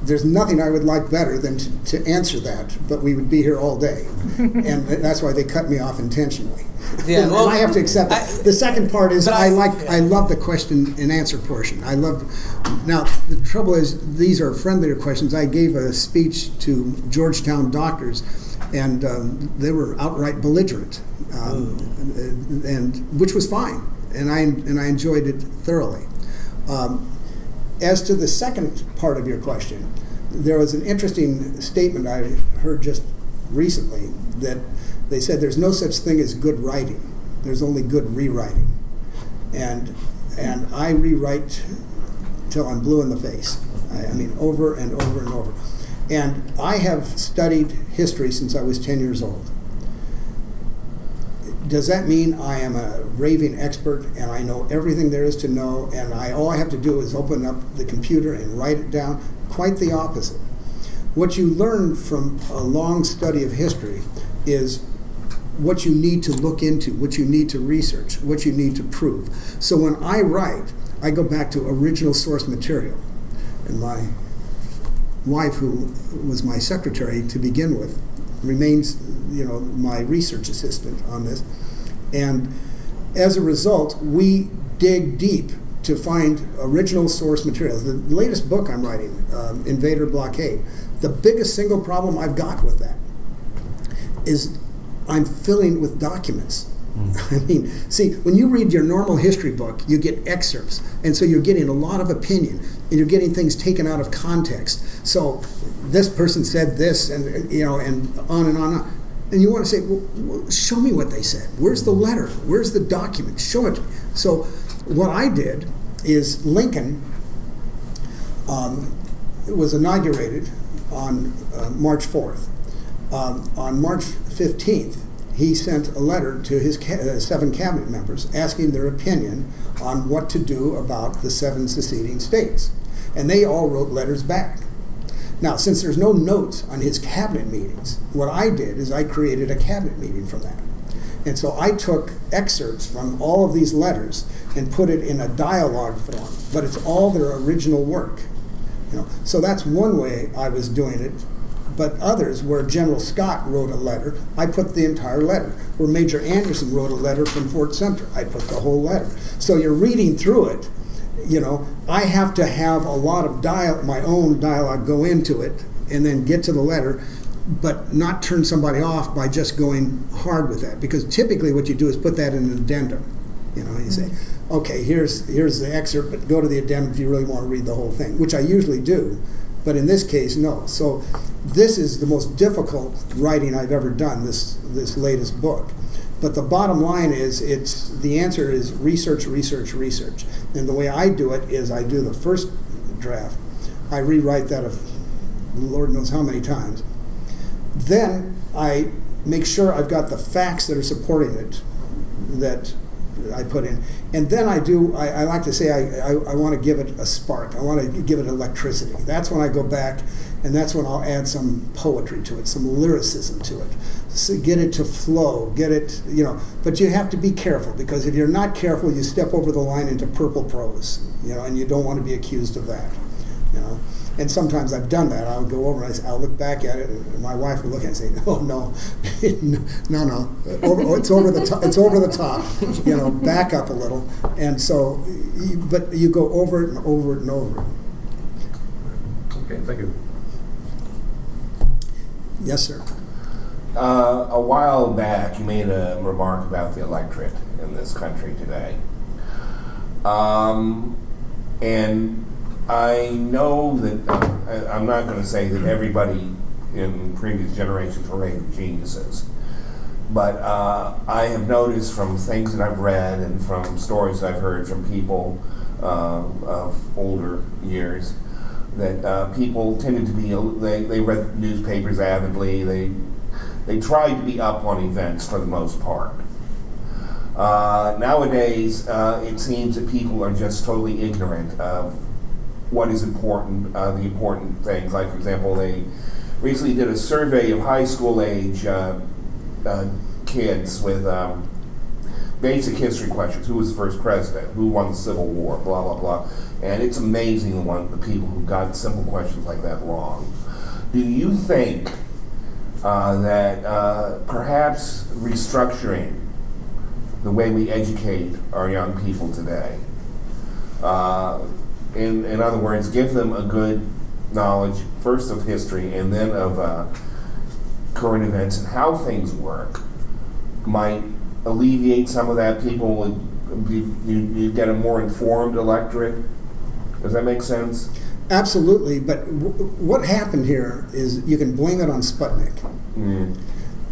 there's nothing I would like better than to answer that, but we would be here all day. And that's why they cut me off intentionally. Yeah, well, and I have to accept it. The second part is I love the question and answer portion. Now, the trouble is, these are friendlier questions. I gave a speech to Georgetown doctors, and they were outright belligerent, and which was fine, and I enjoyed it thoroughly. As to the second part of your question, there was an interesting statement I heard just recently that they said there's no such thing as good writing. There's only good rewriting. And I rewrite till I'm blue in the face. I mean, over and over and over. And I have studied history since I was 10 years old. Does that mean I am a raving expert and I know everything there is to know, and all I have to do is open up the computer and write it down? Quite the opposite. What you learn from a long study of history is what you need to look into, what you need to research, what you need to prove. So when I write, I go back to original source material. And my wife, who was my secretary to begin with, remains, my research assistant on this. And as a result, we dig deep to find original source materials. The latest book I'm writing, Invader Blockade, the biggest single problem I've got with that is I'm filling with documents. I mean, see, when you read your normal history book, you get excerpts, and so you're getting a lot of opinion, and you're getting things taken out of context. So this person said this, and and on and on and on. And you want to say, well, show me what they said. Where's the letter? Where's the document? Show it to me. So what I did is Lincoln was inaugurated on March 4th. On March 15th, he sent a letter to his 7 cabinet members asking their opinion on what to do about the 7 seceding states. And they all wrote letters back. Now, since there's no notes on his cabinet meetings, what I did is I created a cabinet meeting from that. And so I took excerpts from all of these letters and put it in a dialogue form, but it's all their original work. So that's one way I was doing it. But others, where General Scott wrote a letter, I put the entire letter. Where Major Anderson wrote a letter from Fort Sumter, I put the whole letter. So you're reading through it, I have to have a lot of my own dialogue go into it and then get to the letter, but not turn somebody off by just going hard with that. Because typically what you do is put that in an addendum. You say, okay, here's the excerpt, but go to the addendum if you really want to read the whole thing, which I usually do. But in this case, no. So this is the most difficult writing I've ever done, this latest book. But the bottom line is, the answer is research, research, research. And the way I do it is I do the first draft. I rewrite that Lord knows how many times. Then I make sure I've got the facts that are supporting it that I put in. And then I like to say I want to give it a spark. I want to give it electricity. That's when I go back, and that's when I'll add some poetry to it, some lyricism to it. So get it to flow, but you have to be careful, because if you're not careful, you step over the line into purple prose, and you don't want to be accused of that, And sometimes I've done that. I'll go over and I'll look back at it, and my wife will look at it and say, "Oh no, no, it's over the top. It's over the top. Back up a little." And so, but you go over it and over it and over it. Okay, thank you. Yes, sir. A while back, you made a remark about the electorate in this country today, and I know that I'm not going to say that everybody in previous generations were rated geniuses, but I have noticed from things that I've read and from stories I've heard from people of older years that people tended to be, they read newspapers avidly, they tried to be up on events for the most part. Nowadays, it seems that people are just totally ignorant of what is important, the important things. Like, for example, they recently did a survey of high school age kids with basic history questions. Who was the first president? Who won the Civil War? Blah, blah, blah. And it's amazing the people who got simple questions like that wrong. Do you think that perhaps restructuring the way we educate our young people today, in other words, give them a good knowledge, first of history and then of current events and how things work, might alleviate some of that? People would you get a more informed electorate? Does that make sense? Absolutely, but what happened here is you can blame it on Sputnik.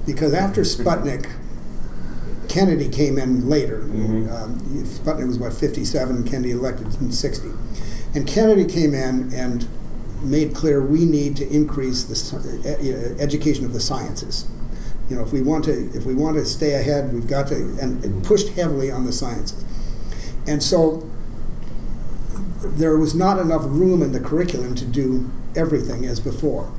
Because after Sputnik, Kennedy came in later. Sputnik was, 57, Kennedy elected in 60. And Kennedy came in and made clear we need to increase the education of the sciences. If we want to stay ahead, we've got to, and pushed heavily on the sciences. And so there was not enough room in the curriculum to do everything as before.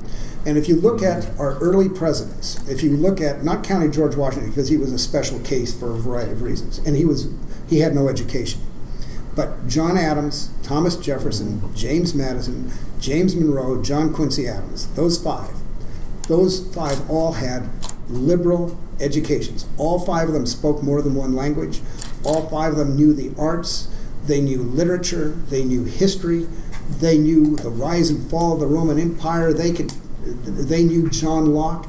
And if you look at our early presidents, if you look at, not counting George Washington because he was a special case for a variety of reasons, and he had no education. But John Adams, Thomas Jefferson, James Madison, James Monroe, John Quincy Adams, those 5, Those 5 all had liberal educations. All 5 of them spoke more than one language. All 5 of them knew the arts. They knew literature. They knew history. They knew the rise and fall of the Roman Empire. They knew John Locke.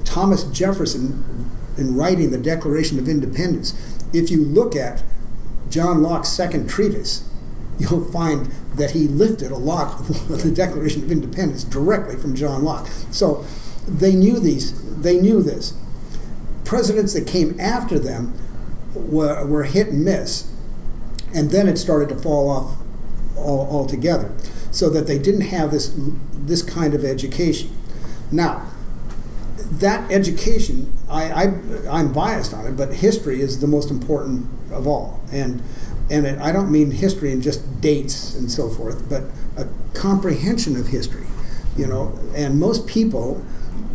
Thomas Jefferson, in writing the Declaration of Independence, if you look at John Locke's second treatise, you'll find that he lifted a lot of the Declaration of Independence directly from John Locke. So they knew this. Presidents that came after them were hit and miss, and then it started to fall off altogether, so that they didn't have this kind of education. Now, that education, I'm biased on it, but history is the most important of all. And I don't mean history in just dates and so forth, but a comprehension of history, and most people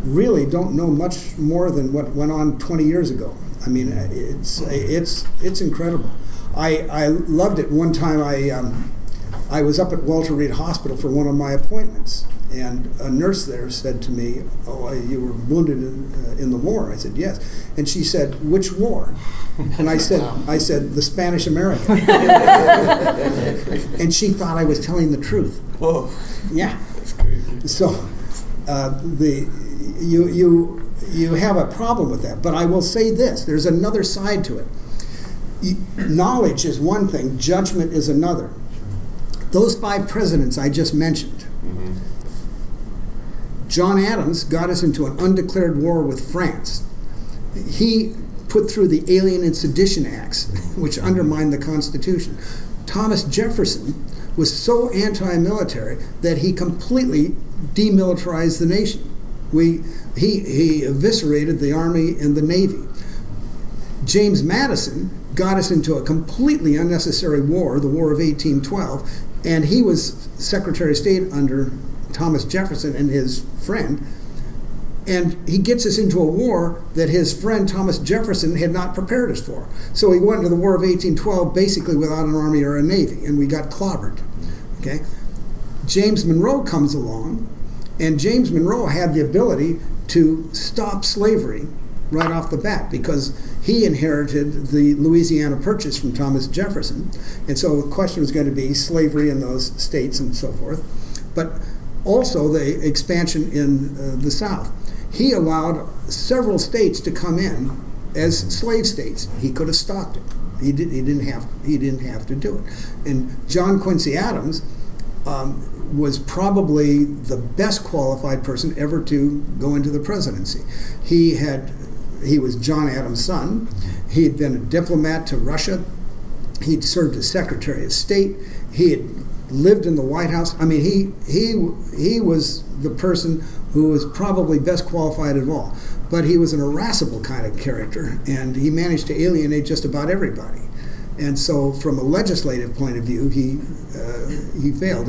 really don't know much more than what went on 20 years ago. I mean, it's incredible. I loved it. One time I was up at Walter Reed Hospital for one of my appointments, and a nurse there said to me, "Oh, you were wounded in the war." I said, "Yes." And she said, "Which war?" And I said, "The Spanish-American." And she thought I was telling the truth. Whoa. Yeah. That's crazy. So you have a problem with that. But I will say this, there's another side to it. Knowledge is one thing, judgment is another. Those 5 presidents I just mentioned, John Adams got us into an undeclared war with France. He put through the Alien and Sedition Acts, which undermined the Constitution. Thomas Jefferson was so anti-military that he completely demilitarized the nation. He eviscerated the Army and the Navy. James Madison got us into a completely unnecessary war, the War of 1812, and he was Secretary of State under Thomas Jefferson and his friend, and he gets us into a war that his friend Thomas Jefferson had not prepared us for. So he went into the War of 1812 basically without an army or a navy, and we got clobbered. Okay? James Monroe comes along, and James Monroe had the ability to stop slavery right off the bat because he inherited the Louisiana Purchase from Thomas Jefferson. And so the question was going to be slavery in those states and so forth, but also the expansion in the South. He allowed several states to come in as slave states. He could have stopped it. He didn't have to do it. And John Quincy Adams was probably the best qualified person ever to go into the presidency. He was John Adams' son. He had been a diplomat to Russia. He'd served as Secretary of State. He had lived in the White House. I mean, he was the person who was probably best qualified of all. But he was an irascible kind of character, and he managed to alienate just about everybody. And so from a legislative point of view, he failed.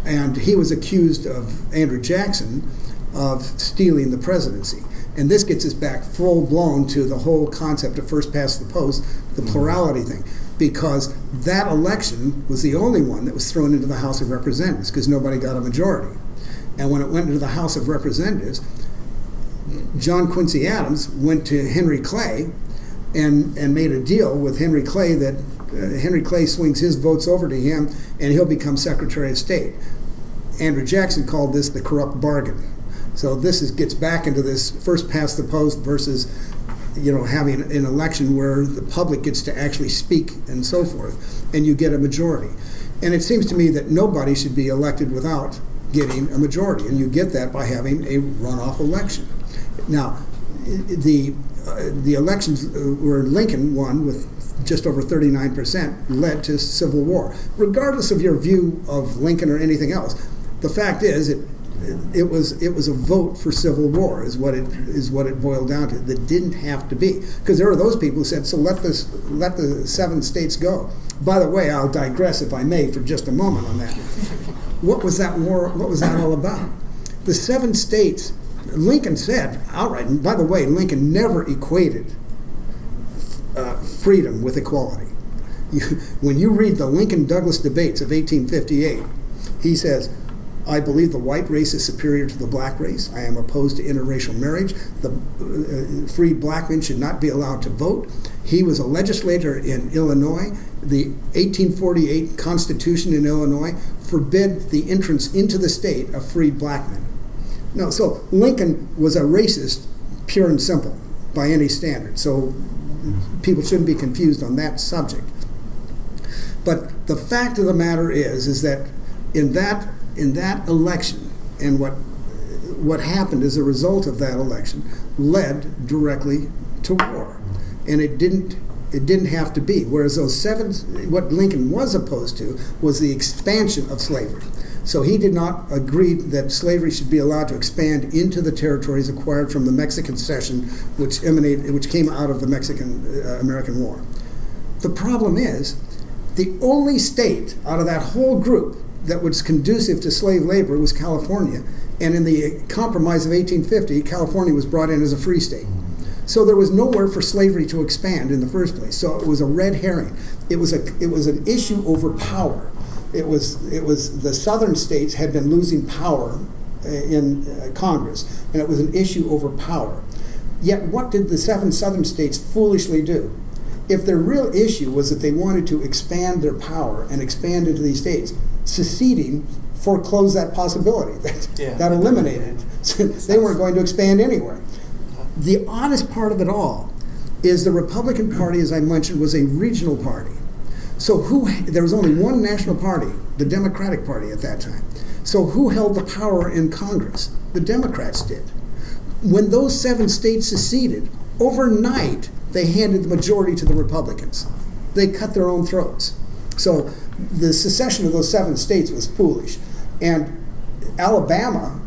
And he was accused of Andrew Jackson of stealing the presidency. And this gets us back full-blown to the whole concept of first past the post, the plurality thing, because that election was the only one that was thrown into the House of Representatives because nobody got a majority. And when it went into the House of Representatives, John Quincy Adams went to Henry Clay and made a deal with Henry Clay that Henry Clay swings his votes over to him and he'll become Secretary of State. Andrew Jackson called this the corrupt bargain. So this gets back into this first past the post versus, having an election where the public gets to actually speak and so forth, and you get a majority. And it seems to me that nobody should be elected without getting a majority, and you get that by having a runoff election. Now, the elections where Lincoln won with just over 39% led to civil war. Regardless of your view of Lincoln or anything else, the fact is it was a vote for civil war is what it boiled down to. That didn't have to be, because there were those people who said, so let the 7 states go. By the way, I'll digress if I may for just a moment on that. What was that war? What was that all about? The 7 states. Lincoln said outright, and by the way, Lincoln never equated freedom with equality. When you read the Lincoln-Douglas debates of 1858, he says, I believe the white race is superior to the black race. I am opposed to interracial marriage. The freed black men should not be allowed to vote. He was a legislator in Illinois. The 1848 Constitution in Illinois forbid the entrance into the state of freed black men. No, so Lincoln was a racist, pure and simple, by any standard. So people shouldn't be confused on that subject. But the fact of the matter is that in that election, and what happened as a result of that election led directly to war, and it didn't have to be. Whereas what Lincoln was opposed to was the expansion of slavery. So he did not agree that slavery should be allowed to expand into the territories acquired from the Mexican Cession, which came out of the Mexican-American War. The problem is, the only state out of that whole group that was conducive to slave labor was California, and in the Compromise of 1850, California was brought in as a free state. So there was nowhere for slavery to expand in the first place. So it was a red herring. It was an issue over power. It was the southern states had been losing power in Congress, and it was an issue over power. Yet what did the 7 southern states foolishly do? If their real issue was that they wanted to expand their power and expand into these states, seceding foreclosed that possibility. That eliminated it. They weren't going to expand anywhere. The oddest part of it all is the Republican Party, as I mentioned, was a regional party. So there was only one national party, the Democratic Party at that time. So who held the power in Congress? The Democrats did. When those 7 states seceded, overnight they handed the majority to the Republicans. They cut their own throats. So the secession of those 7 states was foolish. And Alabama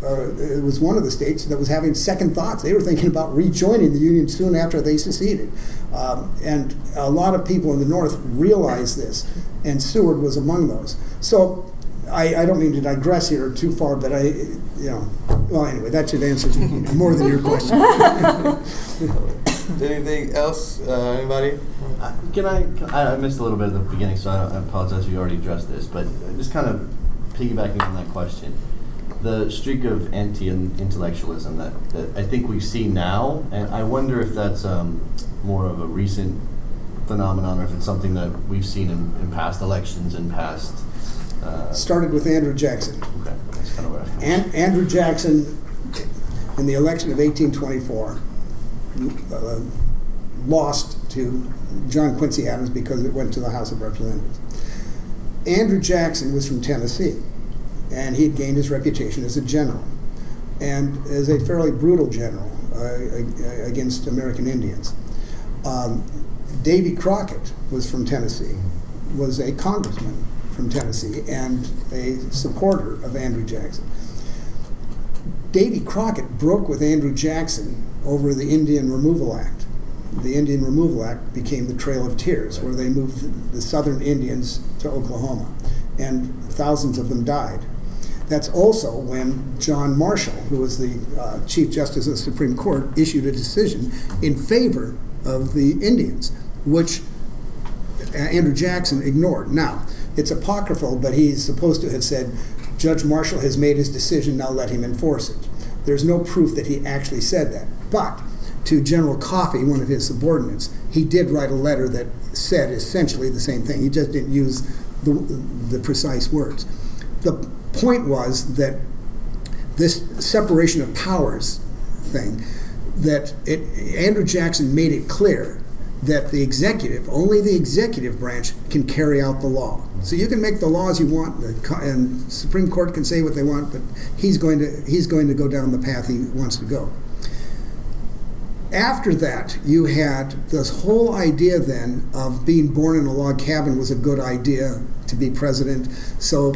was one of the states that was having second thoughts. They were thinking about rejoining the Union soon after they seceded. And a lot of people in the North realized this, and Seward was among those. So I don't mean to digress here too far, but well, anyway, that should answer more than your question. Anything else? Anybody? I missed a little bit at the beginning, so I apologize if you already addressed this, but just kind of piggybacking on that question. The streak of anti-intellectualism that I think we see now, and I wonder if that's more of a recent phenomenon or if it's something that we've seen in past elections and past... Started with Andrew Jackson. Okay, that's kind of where I was going. Andrew Jackson, in the election of 1824, lost to John Quincy Adams because it went to the House of Representatives. Andrew Jackson was from Tennessee, and he had gained his reputation as a general, and as a fairly brutal general against American Indians. Davy Crockett was from Tennessee, was a congressman from Tennessee, and a supporter of Andrew Jackson. Davy Crockett broke with Andrew Jackson over the Indian Removal Act. The Indian Removal Act became the Trail of Tears, where they moved the southern Indians to Oklahoma, and thousands of them died. That's also when John Marshall, who was the Chief Justice of the Supreme Court, issued a decision in favor of the Indians, which Andrew Jackson ignored. Now, it's apocryphal, but he's supposed to have said, Judge Marshall has made his decision, now let him enforce it. There's no proof that he actually said that. But to General Coffee, one of his subordinates, he did write a letter that said essentially the same thing. He just didn't use the precise words. The point was that this separation of powers thing, that Andrew Jackson made it clear that only the executive branch can carry out the law. So you can make the laws you want, and the Supreme Court can say what they want, but he's going to go down the path he wants to go. After that, you had this whole idea then of being born in a log cabin was a good idea to be president. So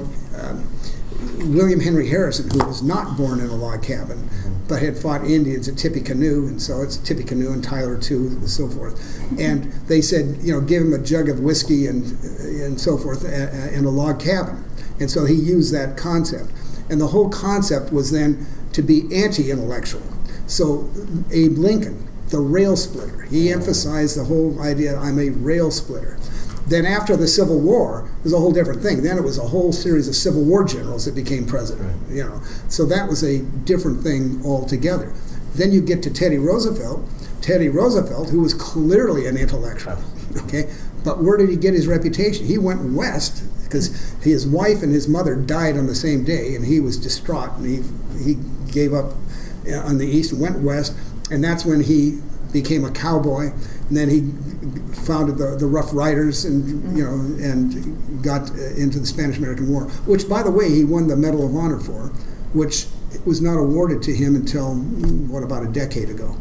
William Henry Harrison, who was not born in a log cabin, but had fought Indians at Tippecanoe, and so it's Tippecanoe and Tyler too, and so forth. And they said, give him a jug of whiskey and so forth, in a log cabin. And so he used that concept. And the whole concept was then to be anti-intellectual. So Abe Lincoln, the rail splitter, he emphasized the whole idea, I'm a rail splitter. Then after the Civil War, it was a whole different thing. Then it was a whole series of Civil War generals that became president. Right. So that was a different thing altogether. Then you get to Teddy Roosevelt, who was clearly an intellectual. Okay, but where did he get his reputation? He went west because his wife and his mother died on the same day, and he was distraught, and he gave up on the east and went west, and that's when he became a cowboy, and then he founded the Rough Riders, and and got into the Spanish-American War, which, by the way, he won the Medal of Honor for, which was not awarded to him until about a decade ago.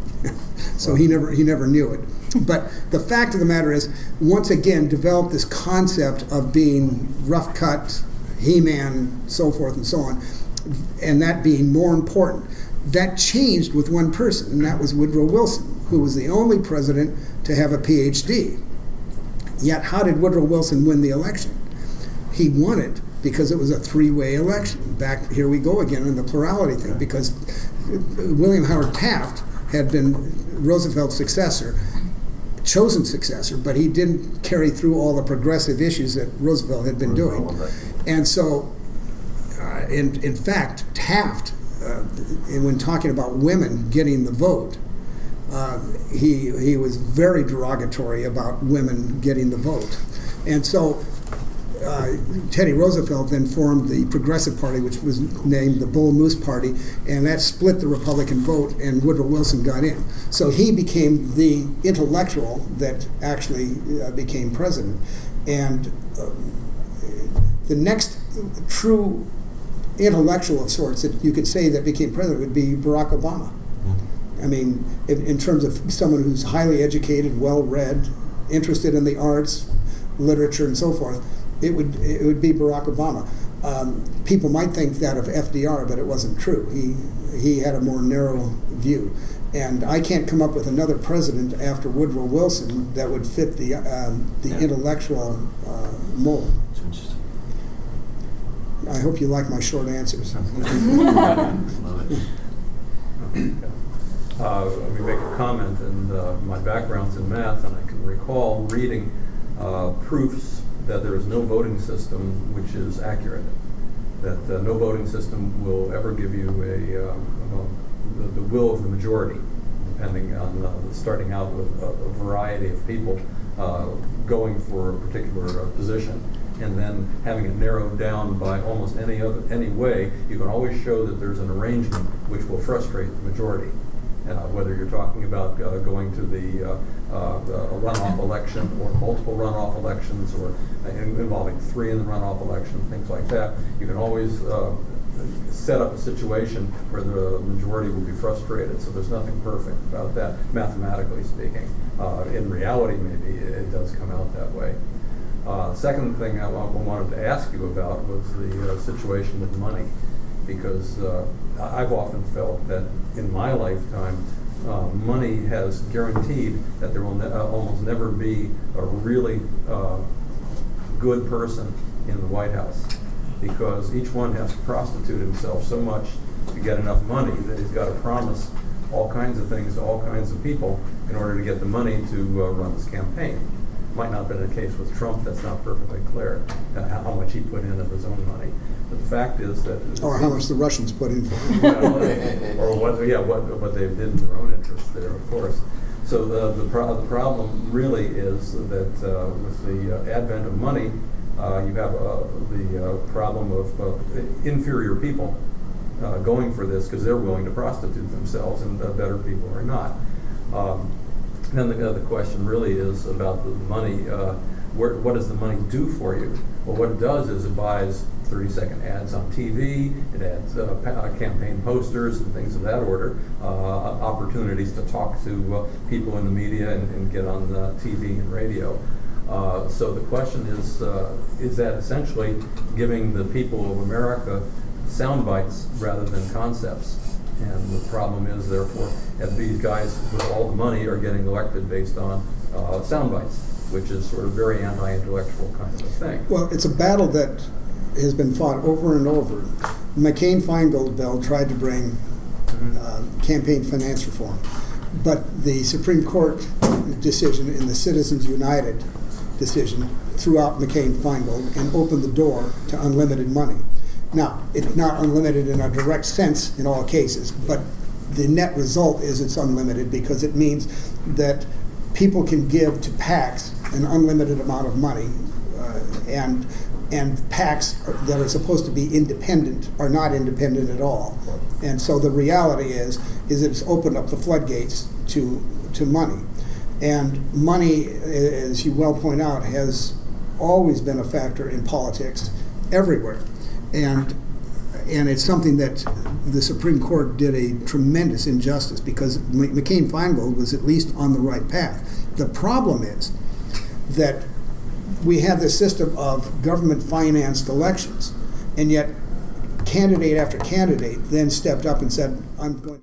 So he never knew it. But the fact of the matter is, once again, developed this concept of being rough cut, He-Man, so forth and so on, and that being more important. That changed with one person, and that was Woodrow Wilson, who was the only president to have a PhD. Yet how did Woodrow Wilson win the election? He won it because it was a three-way election. Back here we go again on the plurality thing, because William Howard Taft had been Roosevelt's chosen successor, but he didn't carry through all the progressive issues that Roosevelt had been doing. And so, in fact, Taft, when talking about women getting the vote, he was very derogatory about women getting the vote. And so Teddy Roosevelt then formed the Progressive Party, which was named the Bull Moose Party, and that split the Republican vote, and Woodrow Wilson got in. So he became the intellectual that actually became president. And the next true intellectual of sorts that you could say that became president would be Barack Obama. I mean, in terms of someone who's highly educated, well-read, interested in the arts, literature, and so forth, it would be Barack Obama. People might think that of FDR, but it wasn't true. He had a more narrow view. And I can't come up with another president after Woodrow Wilson that would fit the intellectual mold. I hope you like my short answers. Love it. Let me make a comment, and my background's in math, and I can recall reading proofs that there is no voting system which is accurate, that no voting system will ever give you the will of the majority, depending on starting out with a variety of people going for a particular position, and then having it narrowed down by almost any way. You can always show that there's an arrangement which will frustrate the majority. Whether you're talking about going to the runoff election or multiple runoff elections, or involving three in the runoff election, things like that, you can always set up a situation where the majority will be frustrated. So there's nothing perfect about that, mathematically speaking. In reality, maybe it does come out that way. Second thing I wanted to ask you about was the situation with money, because I've often felt that in my lifetime, money has guaranteed that there will almost never be a really good person in the White House, because each one has to prostitute himself so much to get enough money that he's got to promise all kinds of things to all kinds of people in order to get the money to run his campaign. Might not have been the case with Trump. That's not perfectly clear how much he put in of his own money. But the fact is that, or how much the Russians put in for him. Or what they did in their own interest there, of course. So the problem really is that with the advent of money, you have the problem of inferior people going for this because they're willing to prostitute themselves, and better people are not. Then the question really is about the money. What does the money do for you? Well, what it does is it buys 30-second ads on TV, it adds campaign posters and things of that order, opportunities to talk to people in the media and get on the TV and radio. So the question is that essentially giving the people of America sound bites rather than concepts? And the problem is, therefore, that these guys with all the money are getting elected based on sound bites, which is sort of very anti-intellectual kind of a thing. Well, it's a battle that has been fought over and over. McCain-Feingold bill tried to bring campaign finance reform, but the Supreme Court decision in the Citizens United decision throughout McCain-Feingold and opened the door to unlimited money. Now, it's not unlimited in a direct sense in all cases, but the net result is it's unlimited because it means that people can give to PACs an unlimited amount of money, and PACs that are supposed to be independent are not independent at all. And so the reality is that it's opened up the floodgates to money. And money, as you well point out, has always been a factor in politics everywhere. And it's something that the Supreme Court did a tremendous injustice because McCain-Feingold was at least on the right path. The problem is that we have this system of government-financed elections, and yet candidate after candidate then stepped up and said, I'm going